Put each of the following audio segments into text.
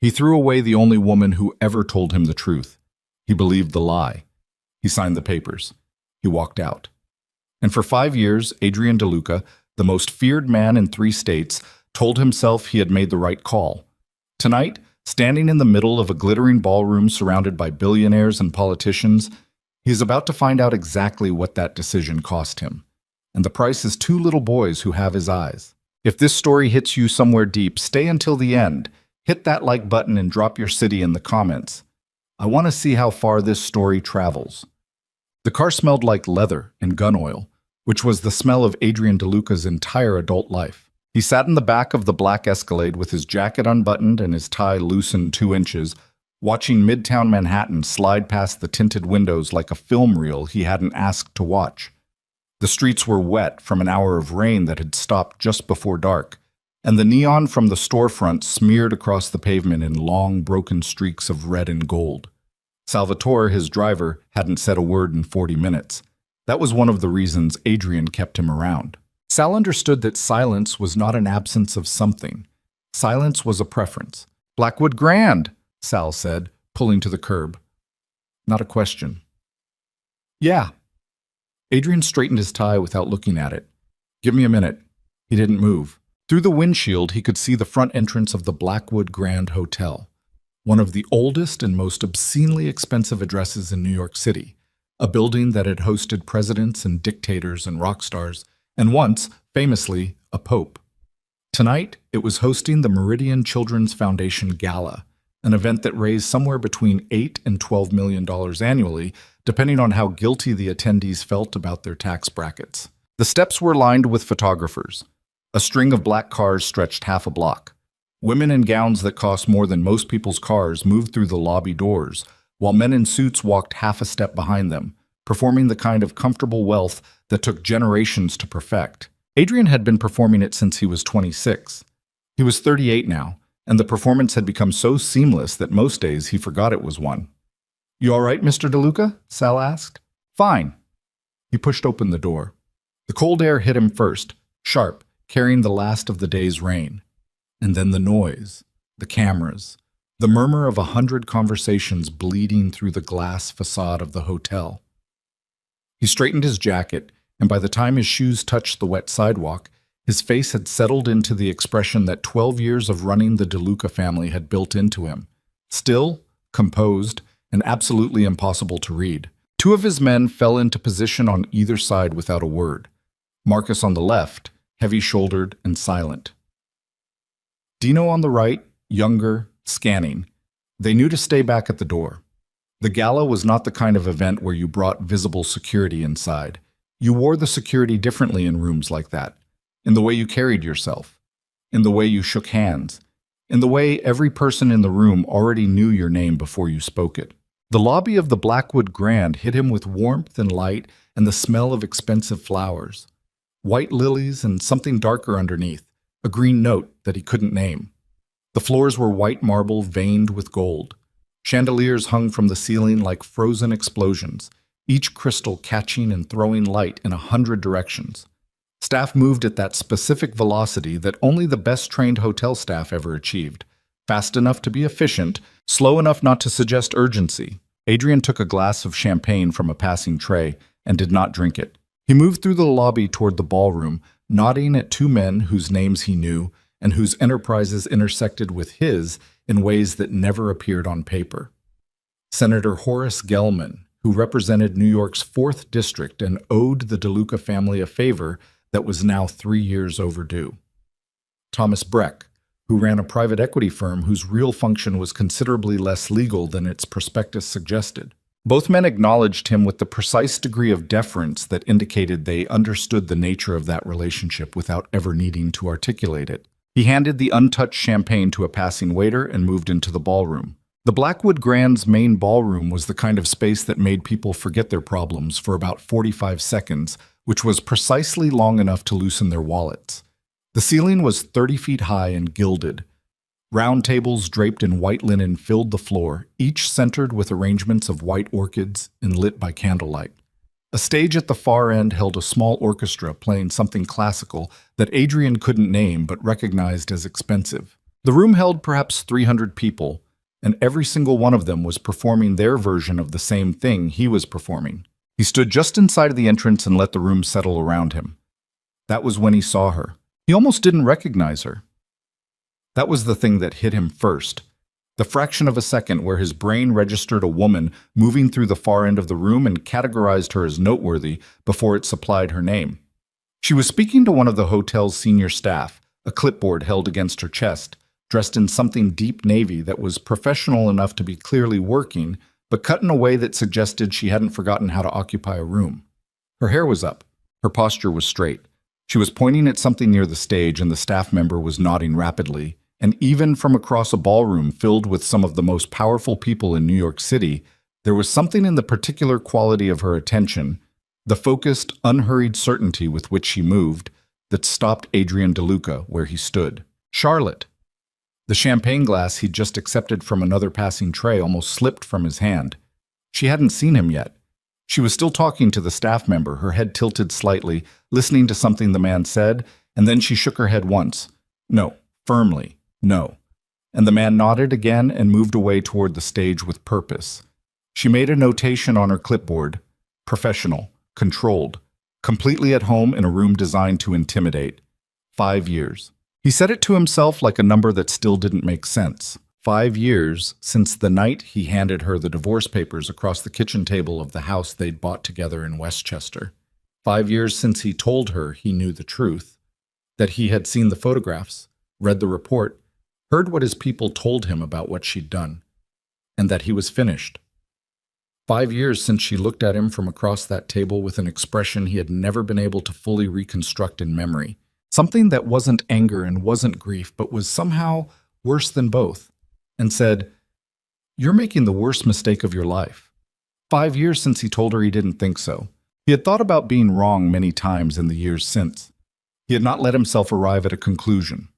He threw away the only woman who ever told him the truth. He believed the lie. He signed the papers. He walked out. And for 5 years, Adrian DeLuca, the most feared man in 3 states, told himself he had made the right call. Tonight, standing in the middle of a glittering ballroom surrounded by billionaires and politicians, he is about to find out exactly what that decision cost him. And the price is 2 little boys who have his eyes. If this story hits you somewhere deep, stay until the end. Hit that like button and drop your city in the comments. I want to see how far this story travels. The car smelled like leather and gun oil, which was the smell of Adrian DeLuca's entire adult life. He sat in the back of the black Escalade with his jacket unbuttoned and his tie loosened 2 inches, watching Midtown Manhattan slide past the tinted windows like a film reel he hadn't asked to watch. The streets were wet from an hour of rain that had stopped just before dark, and the neon from the storefront smeared across the pavement in long, broken streaks of red and gold. Salvatore, his driver, hadn't said a word in 40 minutes. That was one of the reasons Adrian kept him around. Sal understood that silence was not an absence of something. Silence was a preference. "Blackwood Grand," Sal said, pulling to the curb. Not a question. "Yeah." Adrian straightened his tie without looking at it. "Give me a minute." He didn't move. Through the windshield, he could see the front entrance of the Blackwood Grand Hotel, one of the oldest and most obscenely expensive addresses in New York City, a building that had hosted presidents and dictators and rock stars, and once, famously, a pope. Tonight, it was hosting the Meridian Children's Foundation Gala, an event that raised somewhere between $8 and $12 million annually, depending on how guilty the attendees felt about their tax brackets. The steps were lined with photographers. A string of black cars stretched half a block. Women in gowns that cost more than most people's cars moved through the lobby doors, while men in suits walked half a step behind them, performing the kind of comfortable wealth that took generations to perfect. Adrian had been performing it since he was 26. He was 38 now, and the performance had become so seamless that most days he forgot it was one. "You all right, Mr. DeLuca?" Sal asked. "Fine." He pushed open the door. The cold air hit him first, sharp, carrying the last of the day's rain. And then the noise, the cameras, the murmur of 100 conversations bleeding through the glass facade of the hotel. He straightened his jacket, and by the time his shoes touched the wet sidewalk, his face had settled into the expression that 12 years of running the DeLuca family had built into him. Still, composed, and absolutely impossible to read. 2 of his men fell into position on either side without a word. Marcus on the left, heavy-shouldered and silent. Dino on the right, younger, scanning. They knew to stay back at the door. The gala was not the kind of event where you brought visible security inside. You wore the security differently in rooms like that, in the way you carried yourself, in the way you shook hands, in the way every person in the room already knew your name before you spoke it. The lobby of the Blackwood Grand hit him with warmth and light and the smell of expensive flowers. White lilies and something darker underneath, a green note that he couldn't name. The floors were white marble veined with gold. Chandeliers hung from the ceiling like frozen explosions, each crystal catching and throwing light in 100 directions. Staff moved at that specific velocity that only the best-trained hotel staff ever achieved. Fast enough to be efficient, slow enough not to suggest urgency. Adrian took a glass of champagne from a passing tray and did not drink it. He moved through the lobby toward the ballroom, nodding at 2 men whose names he knew and whose enterprises intersected with his in ways that never appeared on paper. Senator Horace Gelman, who represented New York's 4th District and owed the DeLuca family a favor that was now 3 years overdue. Thomas Breck, who ran a private equity firm whose real function was considerably less legal than its prospectus suggested. Both men acknowledged him with the precise degree of deference that indicated they understood the nature of that relationship without ever needing to articulate it. He handed the untouched champagne to a passing waiter and moved into the ballroom. The Blackwood Grand's main ballroom was the kind of space that made people forget their problems for about 45 seconds, which was precisely long enough to loosen their wallets. The ceiling was 30 feet high and gilded. Round tables draped in white linen filled the floor, each centered with arrangements of white orchids and lit by candlelight. A stage at the far end held a small orchestra playing something classical that Adrian couldn't name but recognized as expensive. The room held perhaps 300 people, and every single one of them was performing their version of the same thing he was performing. He stood just inside of the entrance and let the room settle around him. That was when he saw her. He almost didn't recognize her. That was the thing that hit him first. The fraction of a second where his brain registered a woman moving through the far end of the room and categorized her as noteworthy before it supplied her name. She was speaking to one of the hotel's senior staff, a clipboard held against her chest, dressed in something deep navy that was professional enough to be clearly working, but cut in a way that suggested she hadn't forgotten how to occupy a room. Her hair was up. Her posture was straight. She was pointing at something near the stage, and the staff member was nodding rapidly. And even from across a ballroom filled with some of the most powerful people in New York City, there was something in the particular quality of her attention, the focused, unhurried certainty with which she moved, that stopped Adrian DeLuca where he stood. Charlotte. The champagne glass he'd just accepted from another passing tray almost slipped from his hand. She hadn't seen him yet. She was still talking to the staff member, her head tilted slightly, listening to something the man said, and then she shook her head once. No, firmly. No. And the man nodded again and moved away toward the stage with purpose. She made a notation on her clipboard. Professional, controlled, completely at home in a room designed to intimidate. 5 years. He said it to himself like a number that still didn't make sense. 5 years since the night he handed her the divorce papers across the kitchen table of the house they'd bought together in Westchester. 5 years since he told her he knew the truth, that he had seen the photographs, read the report, heard what his people told him about what she'd done, and that he was finished. 5 years since she looked at him from across that table with an expression he had never been able to fully reconstruct in memory. Something that wasn't anger and wasn't grief, but was somehow worse than both, and said, "You're making the worst mistake of your life." 5 years since he told her he didn't think so. He had thought about being wrong many times in the years since. He had not let himself arrive at a conclusion.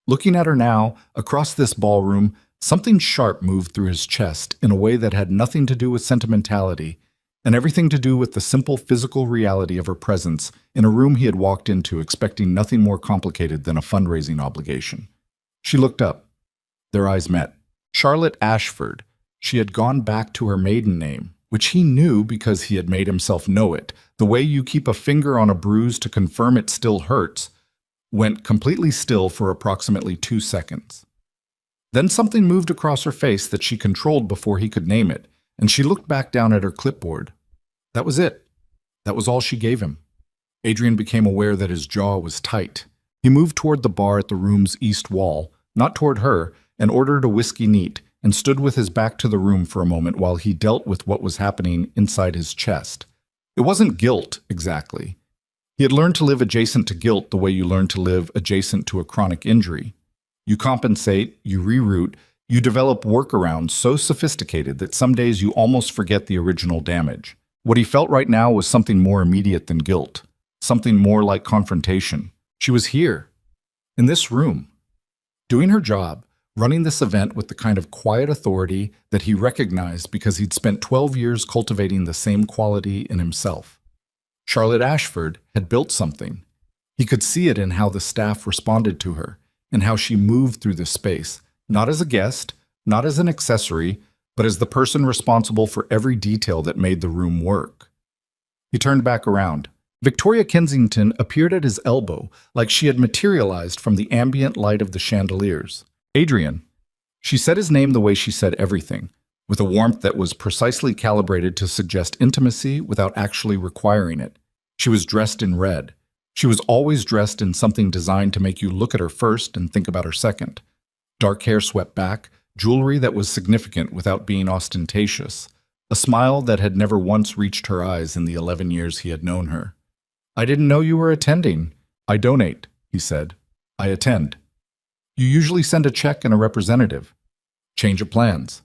Looking at her now, across this ballroom, something sharp moved through his chest in a way that had nothing to do with sentimentality and everything to do with the simple physical reality of her presence in a room he had walked into expecting nothing more complicated than a fundraising obligation. She looked up. Their eyes met. Charlotte Ashford. She had gone back to her maiden name, which he knew because he had made himself know it. The way you keep a finger on a bruise to confirm it still hurts, went completely still for approximately 2 seconds. Then something moved across her face that she controlled before he could name it, and she looked back down at her clipboard. That was it. That was all she gave him. Adrian became aware that his jaw was tight. He moved toward the bar at the room's east wall, not toward her, and ordered a whiskey neat, and stood with his back to the room for a moment while he dealt with what was happening inside his chest. It wasn't guilt, exactly. He had learned to live adjacent to guilt the way you learn to live adjacent to a chronic injury. You compensate, you reroute, you develop workarounds so sophisticated that some days you almost forget the original damage. What he felt right now was something more immediate than guilt, something more like confrontation. She was here, in this room, doing her job, running this event with the kind of quiet authority that he recognized because he'd spent 12 years cultivating the same quality in himself. Charlotte Ashford had built something. He could see it in how the staff responded to her, and how she moved through the space, not as a guest, not as an accessory, but as the person responsible for every detail that made the room work. He turned back around. Victoria Kensington appeared at his elbow, like she had materialized from the ambient light of the chandeliers. Adrian. She said his name the way she said everything, with a warmth that was precisely calibrated to suggest intimacy without actually requiring it. She was dressed in red. She was always dressed in something designed to make you look at her first and think about her second. Dark hair swept back, jewelry that was significant without being ostentatious, a smile that had never once reached her eyes in the 11 years he had known her. "I didn't know you were attending." "I donate," he said. "I attend." "You usually send a check and a representative." "Change of plans."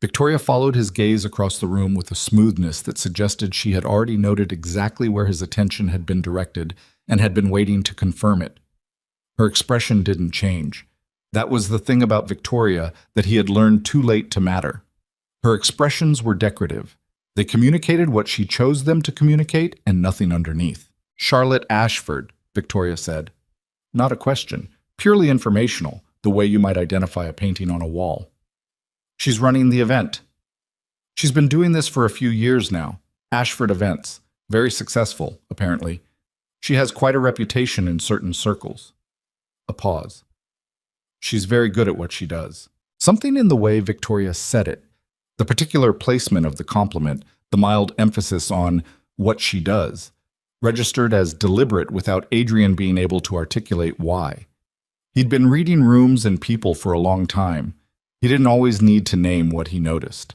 Victoria followed his gaze across the room with a smoothness that suggested she had already noted exactly where his attention had been directed and had been waiting to confirm it. Her expression didn't change. That was the thing about Victoria that he had learned too late to matter. Her expressions were decorative. They communicated what she chose them to communicate and nothing underneath. "Charlotte Ashford," Victoria said. Not a question, purely informational, the way you might identify a painting on a wall. She's running the event. She's been doing this for a few years now. Ashford Events. Very successful, apparently. She has quite a reputation in certain circles. A pause. She's very good at what she does. Something in the way Victoria said it, the particular placement of the compliment, the mild emphasis on what she does, registered as deliberate without Adrian being able to articulate why. He'd been reading rooms and people for a long time. He didn't always need to name what he noticed.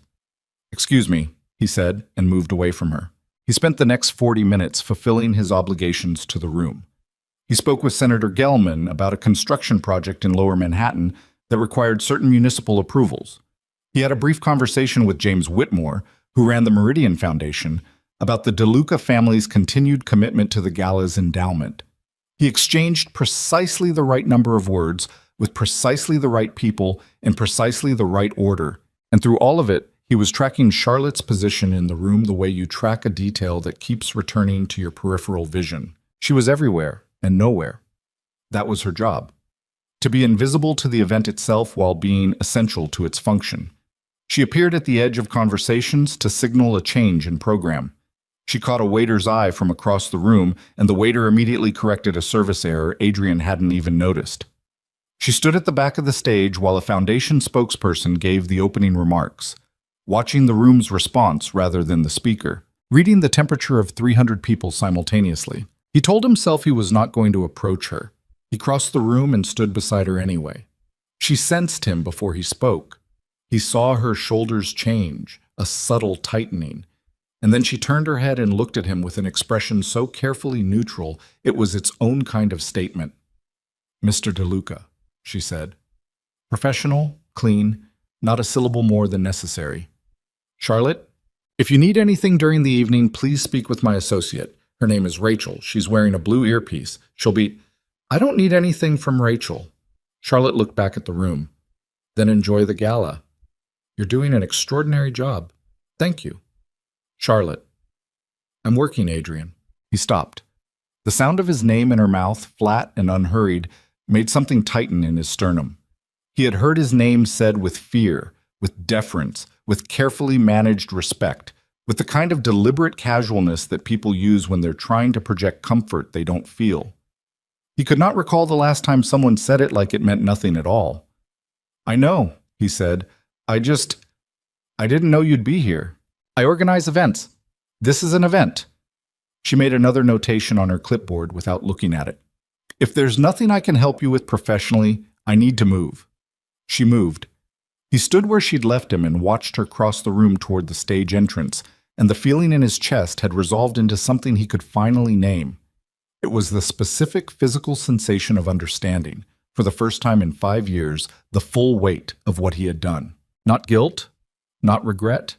"Excuse me," he said, and moved away from her. He spent the next 40 minutes fulfilling his obligations to the room. He spoke with Senator Gelman about a construction project in Lower Manhattan that required certain municipal approvals. He had a brief conversation with James Whitmore, who ran the Meridian Foundation, about the DeLuca family's continued commitment to the gala's endowment. He exchanged precisely the right number of words with precisely the right people in precisely the right order, and through all of it, he was tracking Charlotte's position in the room the way you track a detail that keeps returning to your peripheral vision. She was everywhere and nowhere. That was her job. To be invisible to the event itself while being essential to its function. She appeared at the edge of conversations to signal a change in program. She caught a waiter's eye from across the room, and the waiter immediately corrected a service error Adrian hadn't even noticed. She stood at the back of the stage while a foundation spokesperson gave the opening remarks, watching the room's response rather than the speaker, reading the temperature of 300 people simultaneously. He told himself he was not going to approach her. He crossed the room and stood beside her anyway. She sensed him before he spoke. He saw her shoulders change, a subtle tightening, and then she turned her head and looked at him with an expression so carefully neutral it was its own kind of statement. "Mr. DeLuca," she said. Professional, clean, not a syllable more than necessary. "Charlotte, if you need anything during the evening, please speak with my associate. Her name is Rachel. She's wearing a blue earpiece. She'll be—" "I don't need anything from Rachel." Charlotte looked back at the room. "Then enjoy the gala. You're doing an extraordinary job. Thank you." "Charlotte." "I'm working, Adrian." He stopped. The sound of his name in her mouth, flat and unhurried, made something tighten in his sternum. He had heard his name said with fear, with deference, with carefully managed respect, with the kind of deliberate casualness that people use when they're trying to project comfort they don't feel. He could not recall the last time someone said it like it meant nothing at all. "I know," he said. I didn't know you'd be here. I organize events. This is an event." She made another notation on her clipboard without looking at it. "If there's nothing I can help you with professionally, I need to move." She moved. He stood where she'd left him and watched her cross the room toward the stage entrance, and the feeling in his chest had resolved into something he could finally name. It was the specific physical sensation of understanding, for the first time in 5 years, the full weight of what he had done. Not guilt, not regret,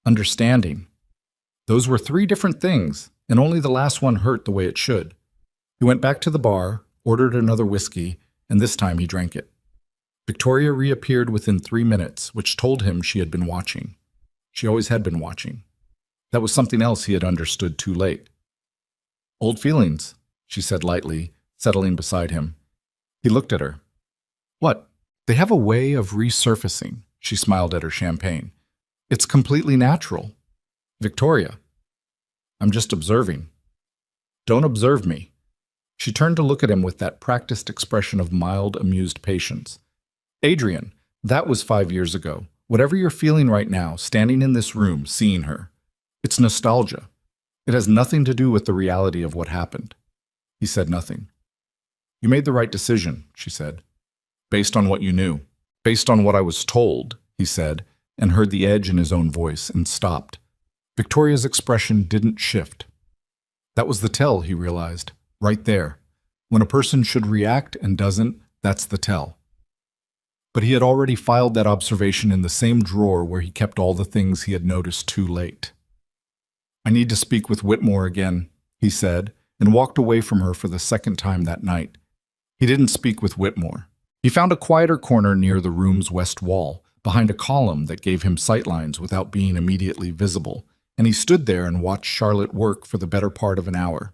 understanding. Those were 3 different things, and only the last one hurt the way it should. He went back to the bar, ordered another whiskey, and this time he drank it. Victoria reappeared within 3 minutes, which told him she had been watching. She always had been watching. That was something else he had understood too late. "Old feelings," she said lightly, settling beside him. He looked at her. "What? They have a way of resurfacing," she smiled at her champagne. "It's completely natural." "Victoria, I'm just observing." "Don't observe me." She turned to look at him with that practiced expression of mild, amused patience. "Adrian, that was 5 years ago. Whatever you're feeling right now, standing in this room, seeing her, it's nostalgia. It has nothing to do with the reality of what happened." He said nothing. "You made the right decision," she said. "Based on what you knew. Based on what I was told," he said, and heard the edge in his own voice, and stopped. Victoria's expression didn't shift. That was the tell, he realized, right there. When a person should react and doesn't, that's the tell. But he had already filed that observation in the same drawer where he kept all the things he had noticed too late. "I need to speak with Whitmore again," he said, and walked away from her for the second time that night. He didn't speak with Whitmore. He found a quieter corner near the room's west wall, behind a column that gave him sightlines without being immediately visible, and he stood there and watched Charlotte work for the better part of an hour.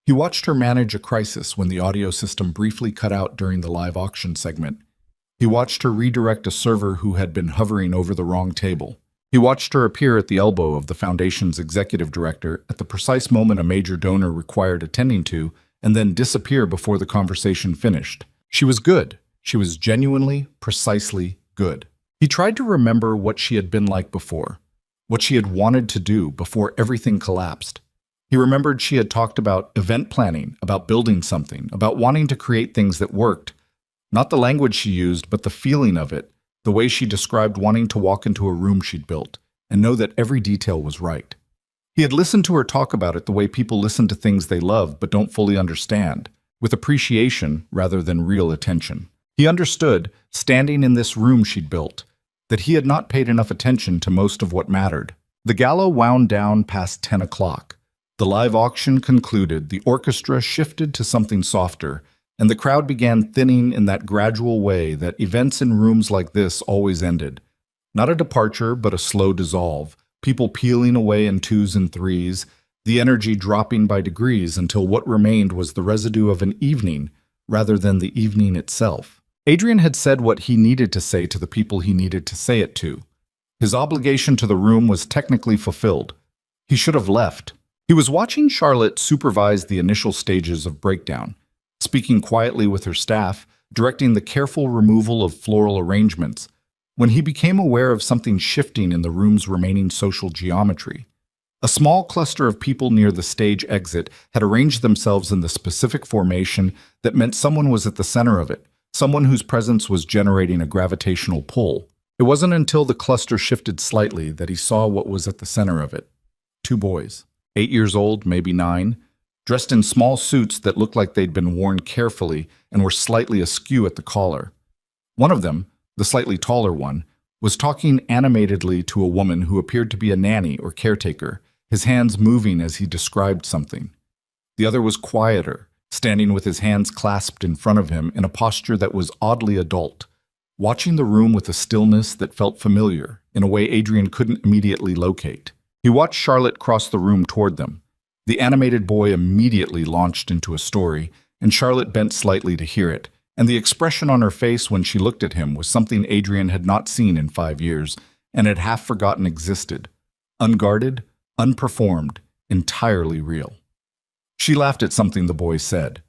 He watched her manage a crisis when the audio system briefly cut out during the live auction segment. He watched her redirect a server who had been hovering over the wrong table. He watched her appear at the elbow of the foundation's executive director at the precise moment a major donor required attending to, and then disappear before the conversation finished. She was good. She was genuinely, precisely good. He tried to remember what she had been like before, what she had wanted to do before everything collapsed. He remembered she had talked about event planning, about building something, about wanting to create things that worked. Not the language she used, but the feeling of it, the way she described wanting to walk into a room she'd built and know that every detail was right. He had listened to her talk about it the way people listen to things they love but don't fully understand, with appreciation rather than real attention. He understood, standing in this room she'd built, that he had not paid enough attention to most of what mattered. The gala wound down past 10 o'clock. The live auction concluded, the orchestra shifted to something softer, and the crowd began thinning in that gradual way that events in rooms like this always ended. Not a departure, but a slow dissolve, people peeling away in twos and threes, the energy dropping by degrees until what remained was the residue of an evening rather than the evening itself. Adrian had said what he needed to say to the people he needed to say it to. His obligation to the room was technically fulfilled. He should have left. He was watching Charlotte supervise the initial stages of breakdown, speaking quietly with her staff, directing the careful removal of floral arrangements, when he became aware of something shifting in the room's remaining social geometry. A small cluster of people near the stage exit had arranged themselves in the specific formation that meant someone was at the center of it, someone whose presence was generating a gravitational pull. It wasn't until the cluster shifted slightly that he saw what was at the center of it. 2 boys, 8 years old, maybe 9, dressed in small suits that looked like they'd been worn carefully and were slightly askew at the collar. One of them, the slightly taller one, was talking animatedly to a woman who appeared to be a nanny or caretaker, his hands moving as he described something. The other was quieter, standing with his hands clasped in front of him in a posture that was oddly adult, watching the room with a stillness that felt familiar in a way Adrian couldn't immediately locate. He watched Charlotte cross the room toward them. The animated boy immediately launched into a story, and Charlotte bent slightly to hear it, and the expression on her face when she looked at him was something Adrian had not seen in 5 years and had half forgotten existed. Unguarded, unperformed, entirely real. She laughed at something the boy said.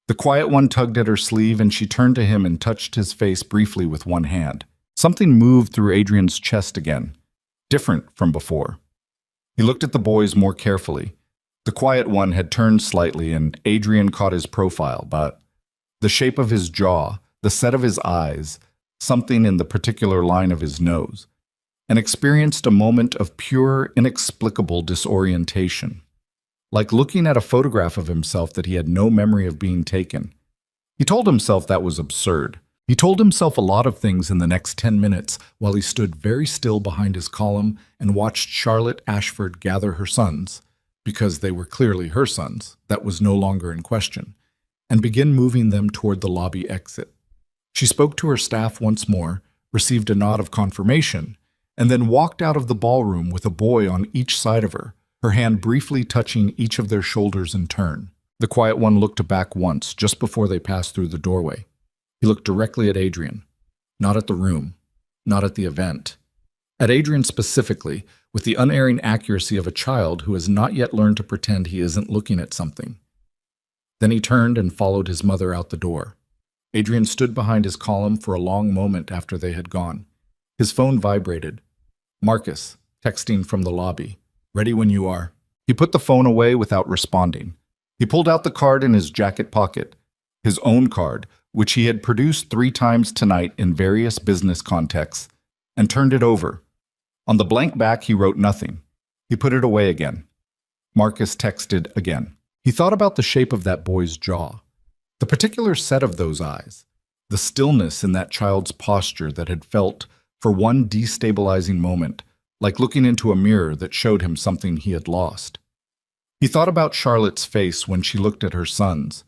The quiet one tugged at her sleeve, and she turned to him and touched his face briefly with one hand. Something moved through Adrian's chest again, different from before. He looked at the boys more carefully. The quiet one had turned slightly, and Adrian caught his profile, but the shape of his jaw, the set of his eyes, something in the particular line of his nose, and experienced a moment of pure, inexplicable disorientation, like looking at a photograph of himself that he had no memory of being taken. He told himself that was absurd. He told himself a lot of things in the next 10 minutes while he stood very still behind his column and watched Charlotte Ashford gather her sons, because they were clearly her sons, that was no longer in question, and begin moving them toward the lobby exit. She spoke to her staff once more, received a nod of confirmation, and then walked out of the ballroom with a boy on each side of her, her hand briefly touching each of their shoulders in turn. The quiet one looked back once, just before they passed through the doorway. He looked directly at Adrian, not at the room, not at the event. At Adrian specifically, with the unerring accuracy of a child who has not yet learned to pretend he isn't looking at something. Then he turned and followed his mother out the door. Adrian stood behind his column for a long moment after they had gone. His phone vibrated. Marcus, texting from the lobby. Ready when you are. He put the phone away without responding. He pulled out the card in his jacket pocket, his own card, which he had produced 3 times tonight in various business contexts, and turned it over. On the blank back, he wrote nothing. He put it away again. Marcus texted again. He thought about the shape of that boy's jaw, the particular set of those eyes, the stillness in that child's posture that had felt, for one destabilizing moment, like looking into a mirror that showed him something he had lost. He thought about Charlotte's face when she looked at her sons,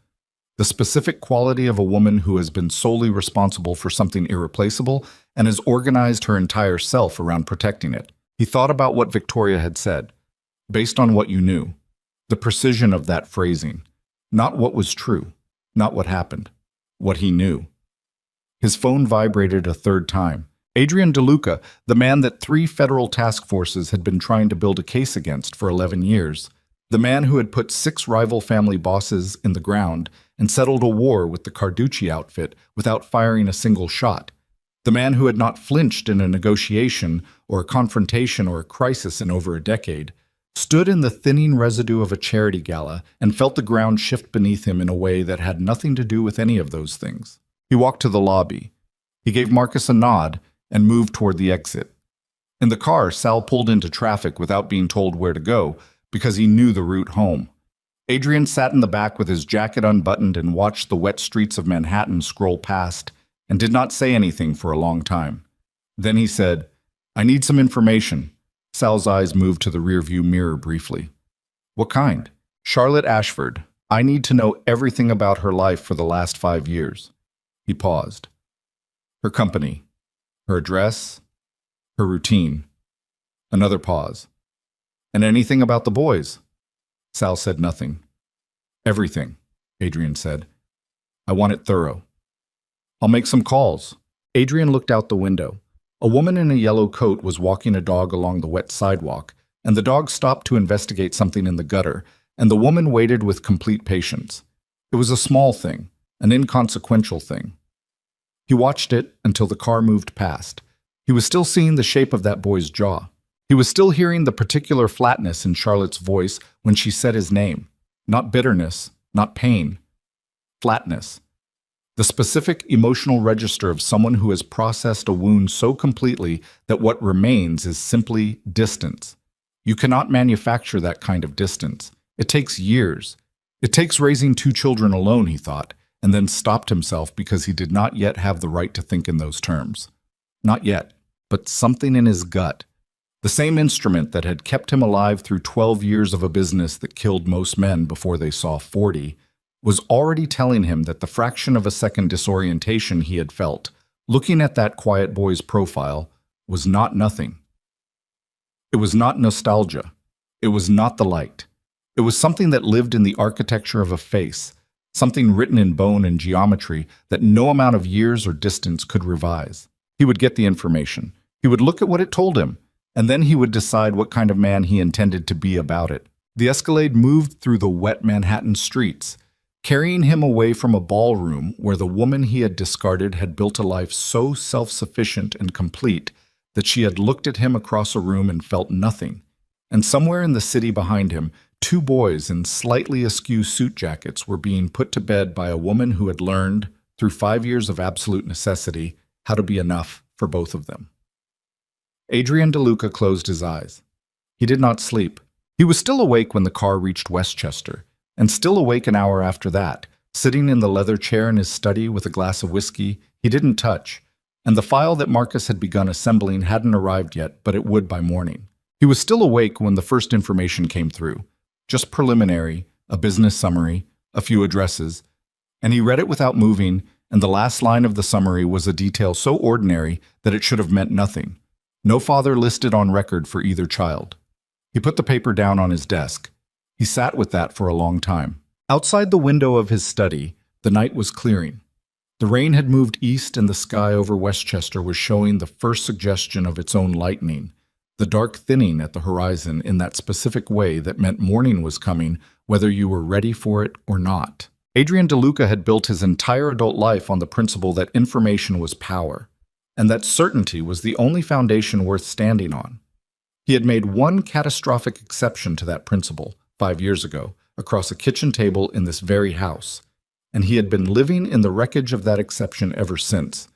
the specific quality of a woman who has been solely responsible for something irreplaceable and has organized her entire self around protecting it. He thought about what Victoria had said, based on what you knew, the precision of that phrasing, Not what was true, not what happened, what he knew. His phone vibrated a third time. Adrian DeLuca, the man that 3 federal task forces had been trying to build a case against for 11 years. The man who had put 6 rival family bosses in the ground and settled a war with the Carducci outfit without firing a single shot. The man who had not flinched in a negotiation or a confrontation or a crisis in over a decade, stood in the thinning residue of a charity gala and felt the ground shift beneath him in a way that had nothing to do with any of those things. He walked to the lobby. He gave Marcus a nod and moved toward the exit. In the car, Sal pulled into traffic without being told where to go because he knew the route home. Adrian sat in the back with his jacket unbuttoned and watched the wet streets of Manhattan scroll past and did not say anything for a long time. Then he said, "I need some information." Sal's eyes moved to the rearview mirror briefly. "What kind?" "Charlotte Ashford. I need to know everything about her life for the last 5 years." He paused. "Her company, her address, her routine." Another pause. "And anything about the boys?" Sal said nothing. "Everything," Adrian said. "I want it thorough." "I'll make some calls." Adrian looked out the window. A woman in a yellow coat was walking a dog along the wet sidewalk, and the dog stopped to investigate something in the gutter, and the woman waited with complete patience. It was a small thing, an inconsequential thing. He watched it until the car moved past. He was still seeing the shape of that boy's jaw. He was still hearing the particular flatness in Charlotte's voice when she said his name. Not bitterness, not pain. Flatness. The specific emotional register of someone who has processed a wound so completely that what remains is simply distance. You cannot manufacture that kind of distance. It takes years. It takes raising 2 children alone, he thought, and then stopped himself because he did not yet have the right to think in those terms. Not yet, but something in his gut. The same instrument that had kept him alive through 12 years of a business that killed most men before they saw 40, was already telling him that the fraction of a second disorientation he had felt, looking at that quiet boy's profile, was not nothing. It was not nostalgia. It was not the light. It was something that lived in the architecture of a face, something written in bone and geometry that no amount of years or distance could revise. He would get the information. He would look at what it told him, and then he would decide what kind of man he intended to be about it. The Escalade moved through the wet Manhattan streets, carrying him away from a ballroom where the woman he had discarded had built a life so self-sufficient and complete that she had looked at him across a room and felt nothing. And somewhere in the city behind him, 2 boys in slightly askew suit jackets were being put to bed by a woman who had learned, through 5 years of absolute necessity, how to be enough for both of them. Adrian DeLuca closed his eyes. He did not sleep. He was still awake when the car reached Westchester, and still awake an hour after that, sitting in the leather chair in his study with a glass of whiskey he didn't touch, and the file that Marcus had begun assembling hadn't arrived yet, but it would by morning. He was still awake when the first information came through, just preliminary, a business summary, a few addresses, and he read it without moving, and the last line of the summary was a detail so ordinary that it should have meant nothing. No father listed on record for either child. He put the paper down on his desk. He sat with that for a long time. Outside the window of his study, the night was clearing. The rain had moved east and the sky over Westchester was showing the first suggestion of its own lightening, the dark thinning at the horizon in that specific way that meant morning was coming whether you were ready for it or not. Adrian DeLuca had built his entire adult life on the principle that information was power, and that certainty was the only foundation worth standing on. He had made one catastrophic exception to that principle 5 years ago, across a kitchen table in this very house, and he had been living in the wreckage of that exception ever since,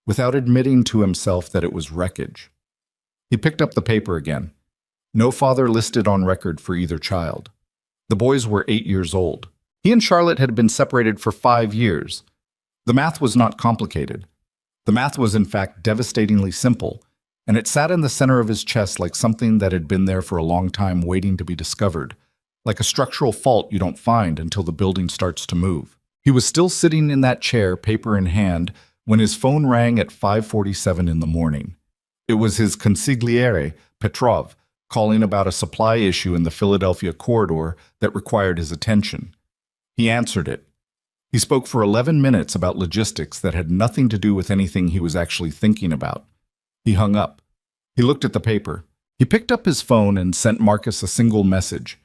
without admitting to himself that it was wreckage. He picked up the paper again. No father listed on record for either child. The boys were 8 years old. He and Charlotte had been separated for 5 years. The math was not complicated. The math was in fact devastatingly simple, and it sat in the center of his chest like something that had been there for a long time waiting to be discovered, like a structural fault you don't find until the building starts to move. He was still sitting in that chair, paper in hand, when his phone rang at 5:47 in the morning. It was his consigliere, Petrov, calling about a supply issue in the Philadelphia corridor that required his attention. He answered it. He spoke for 11 minutes about logistics that had nothing to do with anything he was actually thinking about. He hung up. He looked at the paper. He picked up his phone and sent Marcus a single message.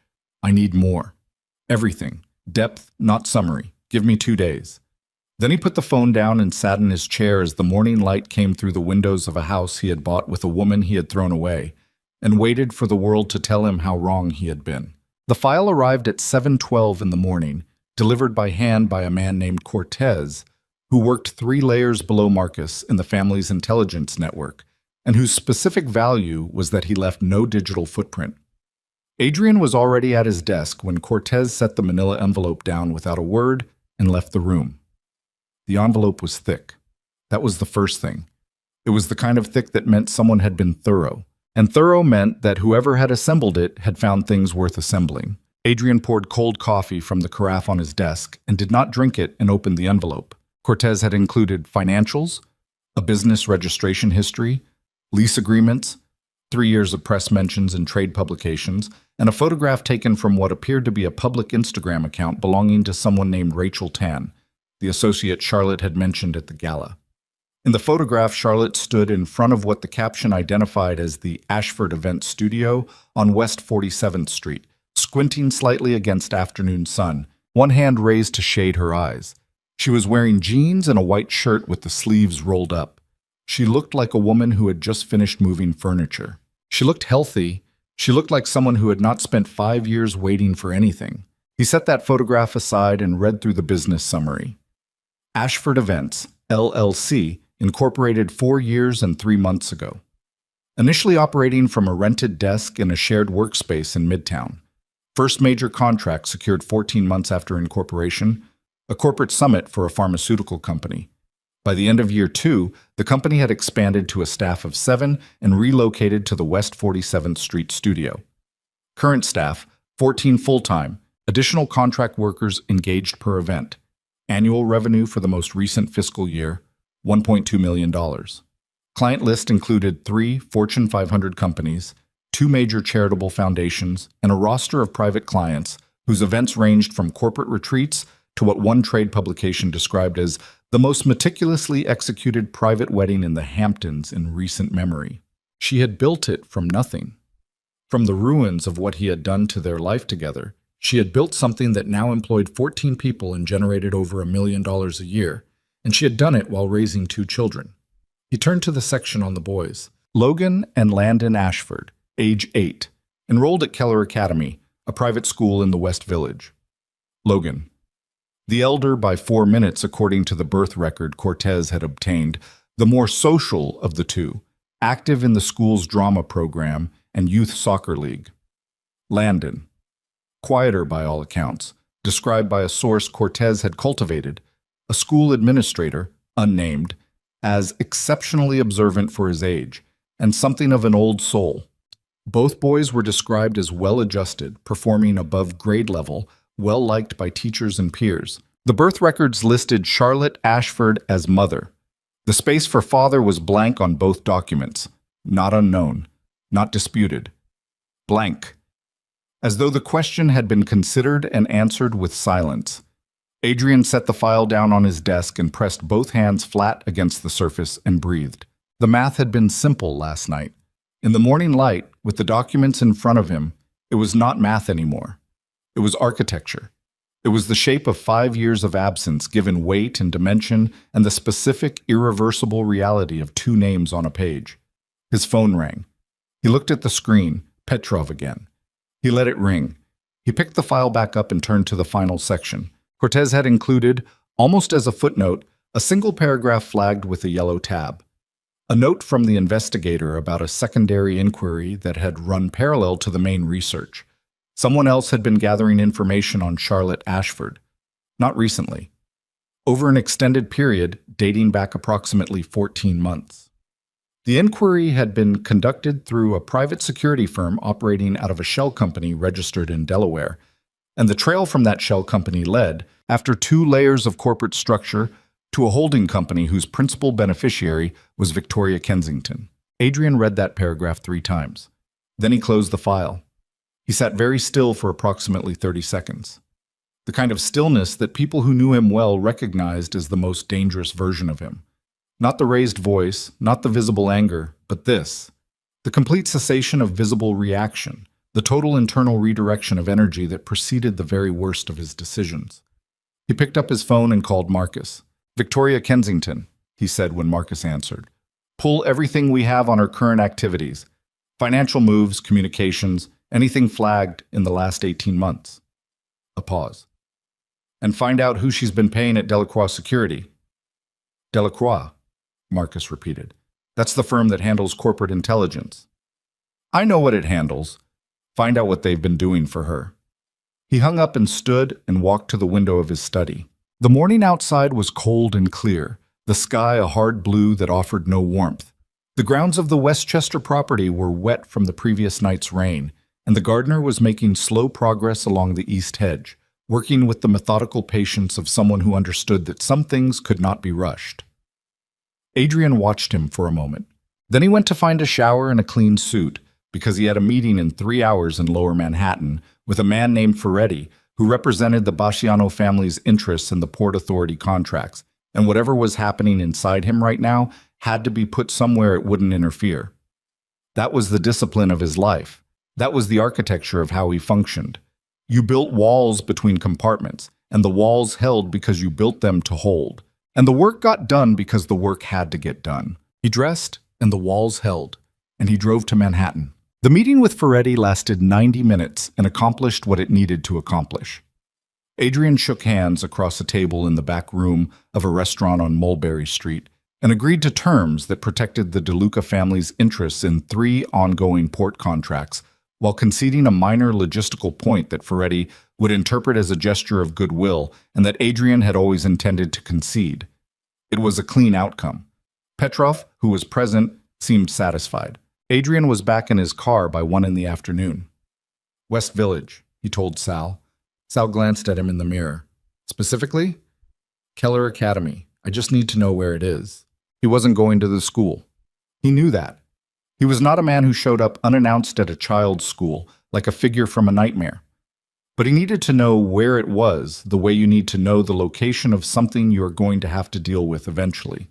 I need more. Everything. Depth, not summary. Give me 2 days. Then he put the phone down and sat in his chair as the morning light came through the windows of a house he had bought with a woman he had thrown away, and waited for the world to tell him how wrong he had been. The file arrived at 7:12 in the morning, delivered by hand by a man named Cortez, who worked 3 layers below Marcus in the family's intelligence network, and whose specific value was that he left no digital footprint. Adrian was already at his desk when Cortez set the manila envelope down without a word and left the room. The envelope was thick. That was the first thing. It was the kind of thick that meant someone had been thorough. And thorough meant that whoever had assembled it had found things worth assembling. Adrian poured cold coffee from the carafe on his desk and did not drink it and opened the envelope. Cortez had included financials, a business registration history, lease agreements, 3 years of press mentions and trade publications, and a photograph taken from what appeared to be a public Instagram account belonging to someone named Rachel Tan, the associate Charlotte had mentioned at the gala. In the photograph, Charlotte stood in front of what the caption identified as the Ashford Event Studio on West 47th Street, squinting slightly against afternoon sun, one hand raised to shade her eyes. She was wearing jeans and a white shirt with the sleeves rolled up. She looked like a woman who had just finished moving furniture. She looked healthy. She looked like someone who had not spent 5 years waiting for anything. He set that photograph aside and read through the business summary. Ashford Events, LLC, incorporated 4 years and 3 months ago. Initially operating from a rented desk in a shared workspace in Midtown. First major contract secured 14 months after incorporation, a corporate summit for a pharmaceutical company. By the end of year 2, the company had expanded to a staff of 7 and relocated to the West 47th Street studio. Current staff, 14 full-time, additional contract workers engaged per event. Annual revenue for the most recent fiscal year, $1.2 million. Client list included 3 Fortune 500 companies, 2 major charitable foundations, and a roster of private clients whose events ranged from corporate retreats to what one trade publication described as the most meticulously executed private wedding in the Hamptons in recent memory. She had built it from nothing. From the ruins of what he had done to their life together, she had built something that now employed 14 people and generated over $1 million a year, and she had done it while raising 2 children. He turned to the section on the boys. Logan and Landon Ashford, age 8, enrolled at Keller Academy, a private school in the West Village. Logan, the elder by 4 minutes according to the birth record Cortez had obtained, the more social of the 2, active in the school's drama program and youth soccer league. Landon, quieter by all accounts, described by a source Cortez had cultivated, a school administrator, unnamed, as exceptionally observant for his age, and something of an old soul. Both boys were described as well-adjusted, performing above grade level, well-liked by teachers and peers. The birth records listed Charlotte Ashford as mother. The space for father was blank on both documents, not unknown, not disputed. Blank. As though the question had been considered and answered with silence. Adrian set the file down on his desk and pressed both hands flat against the surface and breathed. The math had been simple last night. In the morning light, with the documents in front of him, it was not math anymore. It was architecture. It was the shape of 5 years of absence given weight and dimension and the specific, irreversible reality of 2 names on a page. His phone rang. He looked at the screen, Petrov again. He let it ring. He picked the file back up and turned to the final section. Cortez had included, almost as a footnote, a single paragraph flagged with a yellow tab. A note from the investigator about a secondary inquiry that had run parallel to the main research. Someone else had been gathering information on Charlotte Ashford. Not recently. Over an extended period dating back approximately 14 months. The inquiry had been conducted through a private security firm operating out of a shell company registered in Delaware, and the trail from that shell company led, after 2 layers of corporate structure, to a holding company whose principal beneficiary was Victoria Kensington. Adrian read that paragraph 3 times. Then he closed the file. He sat very still for approximately 30 seconds. The kind of stillness that people who knew him well recognized as the most dangerous version of him. Not the raised voice, not the visible anger, but this. The complete cessation of visible reaction, the total internal redirection of energy that preceded the very worst of his decisions. He picked up his phone and called Marcus. "Victoria Kensington," he said when Marcus answered. "Pull everything we have on her current activities. Financial moves, communications, anything flagged in the last 18 months. A pause. "And find out who she's been paying at Delacroix Security." "Delacroix," Marcus repeated. "That's the firm that handles corporate intelligence." "I know what it handles. Find out what they've been doing for her." He hung up and stood and walked to the window of his study. The morning outside was cold and clear, the sky a hard blue that offered no warmth. The grounds of the Westchester property were wet from the previous night's rain, and the gardener was making slow progress along the east hedge, working with the methodical patience of someone who understood that some things could not be rushed. Adrian watched him for a moment. Then he went to find a shower and a clean suit, because he had a meeting in 3 hours in Lower Manhattan with a man named Ferretti, who represented the Basciano family's interests in the Port Authority contracts, and whatever was happening inside him right now had to be put somewhere it wouldn't interfere. That was the discipline of his life. That was the architecture of how he functioned. You built walls between compartments, and the walls held because you built them to hold. And the work got done because the work had to get done. He dressed, and the walls held, and he drove to Manhattan. The meeting with Ferretti lasted 90 minutes and accomplished what it needed to accomplish. Adrian shook hands across a table in the back room of a restaurant on Mulberry Street and agreed to terms that protected the DeLuca family's interests in 3 ongoing port contracts, while conceding a minor logistical point that Ferretti would interpret as a gesture of goodwill and that Adrian had always intended to concede. It was a clean outcome. Petrov, who was present, seemed satisfied. Adrian was back in his car by 1 in the afternoon. "West Village," he told Sal. Sal glanced at him in the mirror. "Specifically?" "Keller Academy. I just need to know where it is." He wasn't going to the school. He knew that. He was not a man who showed up unannounced at a child's school, like a figure from a nightmare. But he needed to know where it was, the way you need to know the location of something you are going to have to deal with eventually.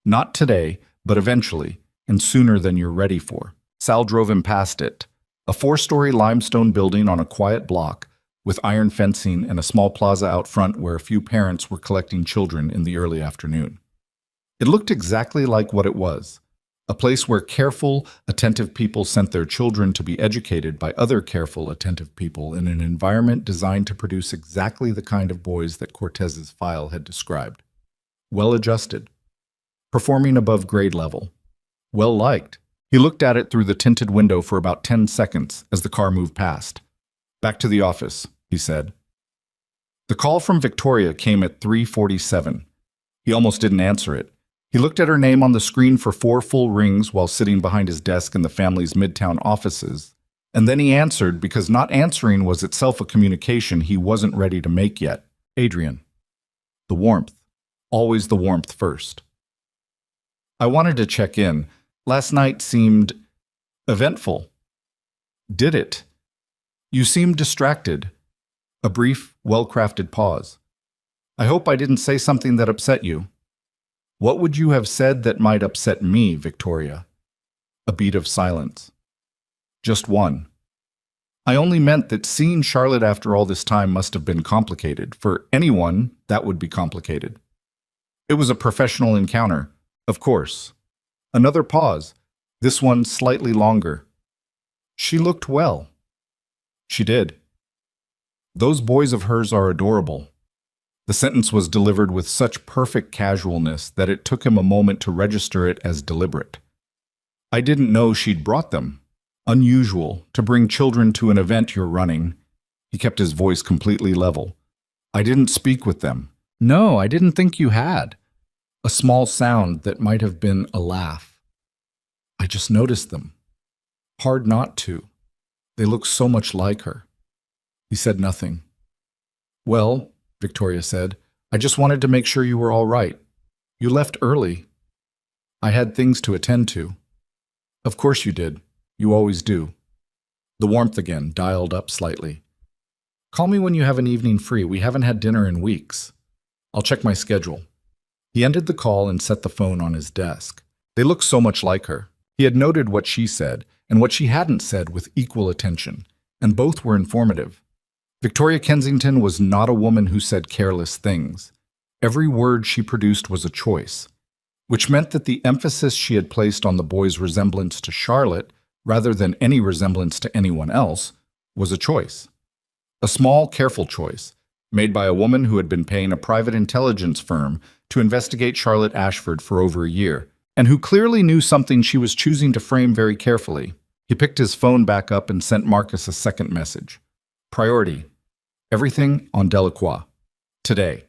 Not today, but eventually, and sooner than you're ready for. Sal drove him past it. A 4-story limestone building on a quiet block, with iron fencing and a small plaza out front where a few parents were collecting children in the early afternoon. It looked exactly like what it was. A place where careful, attentive people sent their children to be educated by other careful, attentive people in an environment designed to produce exactly the kind of boys that Cortez's file had described. Well-adjusted. Performing above grade level. Well-liked. He looked at it through the tinted window for about 10 seconds as the car moved past. "Back to the office," he said. The call from Victoria came at 3:47. He almost didn't answer it. He looked at her name on the screen for 4 full rings while sitting behind his desk in the family's Midtown offices, and then he answered because not answering was itself a communication he wasn't ready to make yet. "Adrian." The warmth. Always the warmth first. "I wanted to check in. Last night seemed eventful." "Did it? You seemed distracted." A brief, well-crafted pause. "I hope I didn't say something that upset you." "What would you have said that might upset me, Victoria?" A beat of silence. "Just one." "I only meant that seeing Charlotte after all this time must have been complicated. For anyone, that would be complicated." "It was a professional encounter, of course." Another pause, this one slightly longer. "She looked well." "She did." "Those boys of hers are adorable." The sentence was delivered with such perfect casualness that it took him a moment to register it as deliberate. "I didn't know she'd brought them. Unusual, to bring children to an event you're running." He kept his voice completely level. "I didn't speak with them." "No, I didn't think you had." A small sound that might have been a laugh. "I just noticed them. Hard not to. They look so much like her." He said nothing. "Well," Victoria said, "I just wanted to make sure you were all right. You left early." "I had things to attend to." "Of course you did. You always do." The warmth again, dialed up slightly. Call me when you have an evening free. We haven't had dinner in weeks. I'll check my schedule. He ended the call and set the phone on his desk. They looked so much like her. He had noted what she said and what she hadn't said with equal attention, and both were informative. Victoria Kensington was not a woman who said careless things. Every word she produced was a choice, which meant that the emphasis she had placed on the boy's resemblance to Charlotte, rather than any resemblance to anyone else, was a choice. A small, careful choice, made by a woman who had been paying a private intelligence firm to investigate Charlotte Ashford for over a year, and who clearly knew something she was choosing to frame very carefully. He picked his phone back up and sent Marcus a second message. Priority. Everything on Delacroix. Today.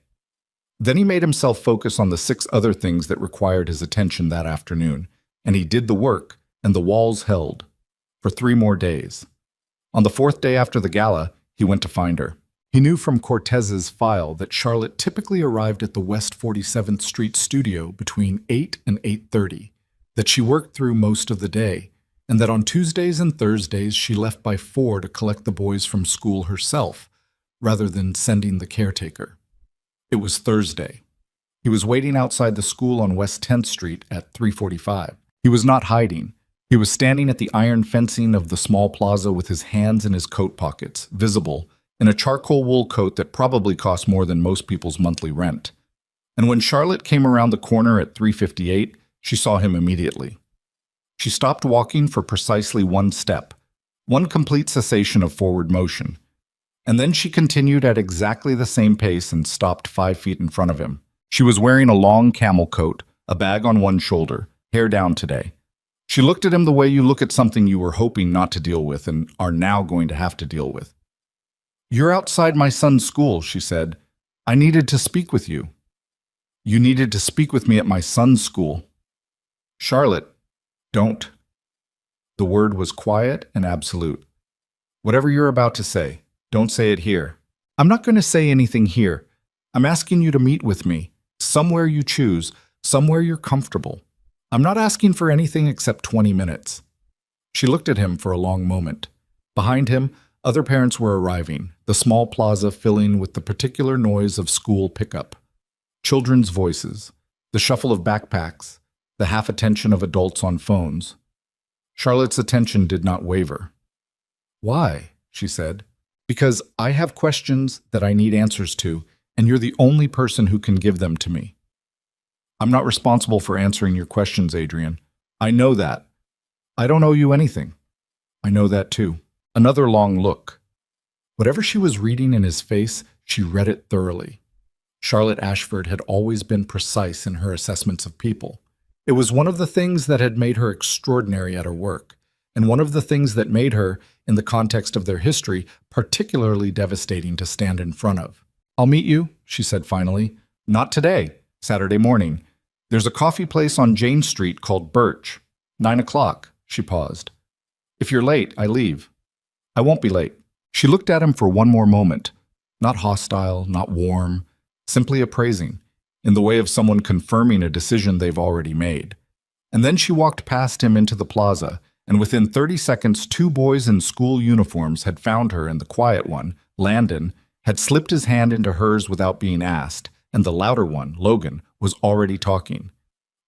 Then he made himself focus on the 6 other things that required his attention that afternoon, and he did the work, and the walls held. For 3 more days. On the 4th day after the gala, he went to find her. He knew from Cortez's file that Charlotte typically arrived at the West 47th Street studio between 8 and 8:30, that she worked through most of the day, and that on Tuesdays and Thursdays she left by 4 to collect the boys from school herself, rather than sending the caretaker. It was Thursday. He was waiting outside the school on West 10th Street at 3:45. He was not hiding. He was standing at the iron fencing of the small plaza with his hands in his coat pockets, visible, in a charcoal wool coat that probably cost more than most people's monthly rent. And when Charlotte came around the corner at 3:58, she saw him immediately. She stopped walking for precisely 1 step, 1 complete cessation of forward motion. And then she continued at exactly the same pace and stopped 5 feet in front of him. She was wearing a long camel coat, a bag on one shoulder, hair down today. She looked at him the way you look at something you were hoping not to deal with and are now going to have to deal with. "You're outside my son's school," she said. "I needed to speak with you." "You needed to speak with me at my son's school." "Charlotte, don't." The word was quiet and absolute. "Whatever you're about to say, don't say it here." "I'm not going to say anything here. I'm asking you to meet with me, somewhere you choose, somewhere you're comfortable. I'm not asking for anything except 20 minutes. She looked at him for a long moment. Behind him, other parents were arriving, the small plaza filling with the particular noise of school pickup. Children's voices, the shuffle of backpacks, the half-attention of adults on phones. Charlotte's attention did not waver. "Why?" she said. "Because I have questions that I need answers to, and you're the only person who can give them to me." "I'm not responsible for answering your questions, Adrian. I know that. I don't owe you anything." "I know that too." Another long look. Whatever she was reading in his face, she read it thoroughly. Charlotte Ashford had always been precise in her assessments of people. It was one of the things that had made her extraordinary at her work, and one of the things that made her, in the context of their history, particularly devastating to stand in front of. "I'll meet you," she said finally. "Not today. Saturday morning. There's a coffee place on Jane Street called Birch. 9 o'clock. She paused. "If you're late, I leave." "I won't be late." She looked at him for one more moment. Not hostile, not warm, simply appraising, in the way of someone confirming a decision they've already made. And then she walked past him into the plaza, and within 30 seconds 2 boys in school uniforms had found her, and the quiet one, Landon, had slipped his hand into hers without being asked, and the louder one, Logan, was already talking.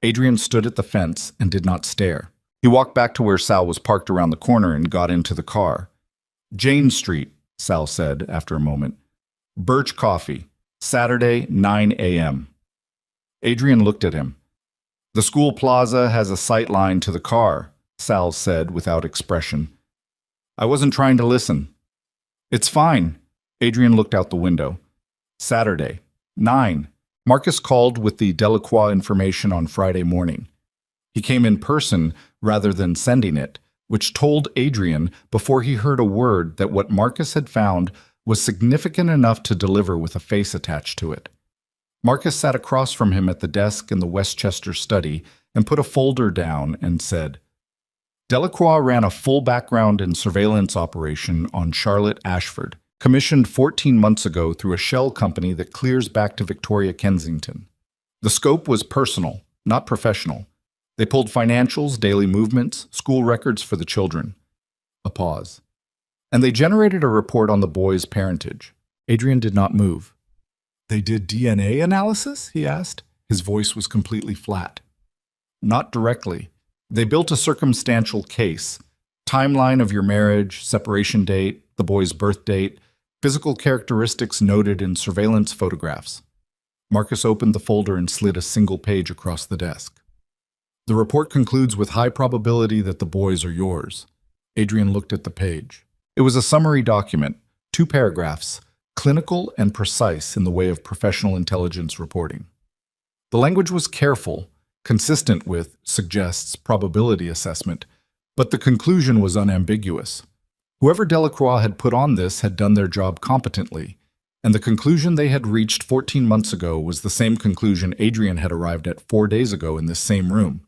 Adrian stood at the fence and did not stare. He walked back to where Sal was parked around the corner and got into the car. "Jane Street," Sal said after a moment. "Birch Coffee, Saturday, 9 a.m. Adrian looked at him. "The school plaza has a sight line to the car," Sal said without expression. "I wasn't trying to listen." "It's fine." Adrian looked out the window. "Saturday, 9. Marcus called with the Delacroix information on Friday morning. He came in person rather than sending it, which told Adrian before he heard a word that what Marcus had found was significant enough to deliver with a face attached to it. Marcus sat across from him at the desk in the Westchester study and put a folder down and said, "Delacroix ran a full background and surveillance operation on Charlotte Ashford, commissioned 14 months ago through a shell company that clears back to Victoria Kensington. The scope was personal, not professional. They pulled financials, daily movements, school records for the children." A pause. and they generated a report on the boy's parentage. Adrian did not move. "They did DNA analysis?" he asked. His voice was completely flat. "Not directly. They built a circumstantial case. Timeline of your marriage, separation date, the boy's birth date, physical characteristics noted in surveillance photographs." Marcus opened the folder and slid a single page across the desk. "The report concludes with high probability that the boys are yours." Adrian looked at the page. It was a summary document, 2 paragraphs, clinical and precise in the way of professional intelligence reporting. The language was careful, consistent with, suggests, probability assessment, but the conclusion was unambiguous. Whoever Delacroix had put on this had done their job competently, and the conclusion they had reached 14 months ago was the same conclusion Adrian had arrived at 4 days ago in this same room.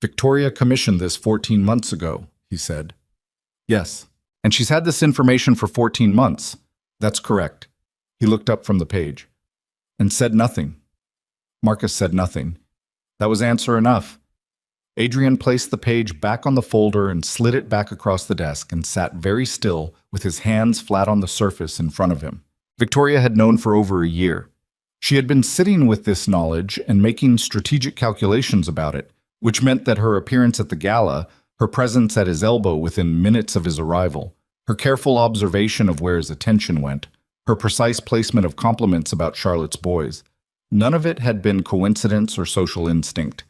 "Victoria commissioned this 14 months ago," he said. "Yes, and she's had this information for 14 months. That's correct." He looked up from the page. "And said nothing." Marcus said nothing. That was answer enough. Adrian placed the page back on the folder and slid it back across the desk and sat very still with his hands flat on the surface in front of him. Victoria had known for over a year. She had been sitting with this knowledge and making strategic calculations about it, which meant that her appearance at the gala, her presence at his elbow within minutes of his arrival, her careful observation of where his attention went, her precise placement of compliments about Charlotte's boys, none of it had been coincidence or social instinct.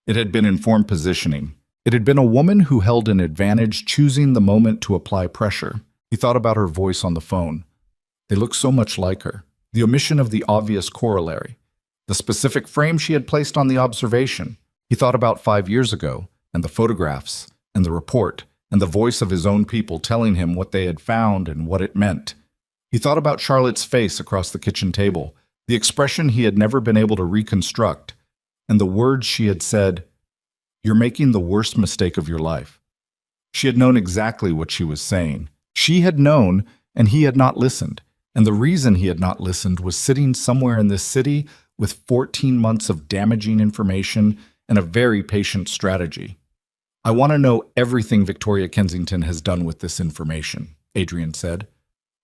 It had been informed positioning. It had been a woman who held an advantage choosing the moment to apply pressure. He thought about her voice on the phone. They looked so much like her. The omission of the obvious corollary. The specific frame she had placed on the observation. He thought about 5 years ago, and the photographs, and the report, and the voice of his own people telling him what they had found and what it meant. He thought about Charlotte's face across the kitchen table, the expression he had never been able to reconstruct, and the words she had said, "You're making the worst mistake of your life." She had known exactly what she was saying. She had known, and he had not listened. And the reason he had not listened was sitting somewhere in this city with 14 months of damaging information and a very patient strategy. "I want to know everything Victoria Kensington has done with this information," Adrian said.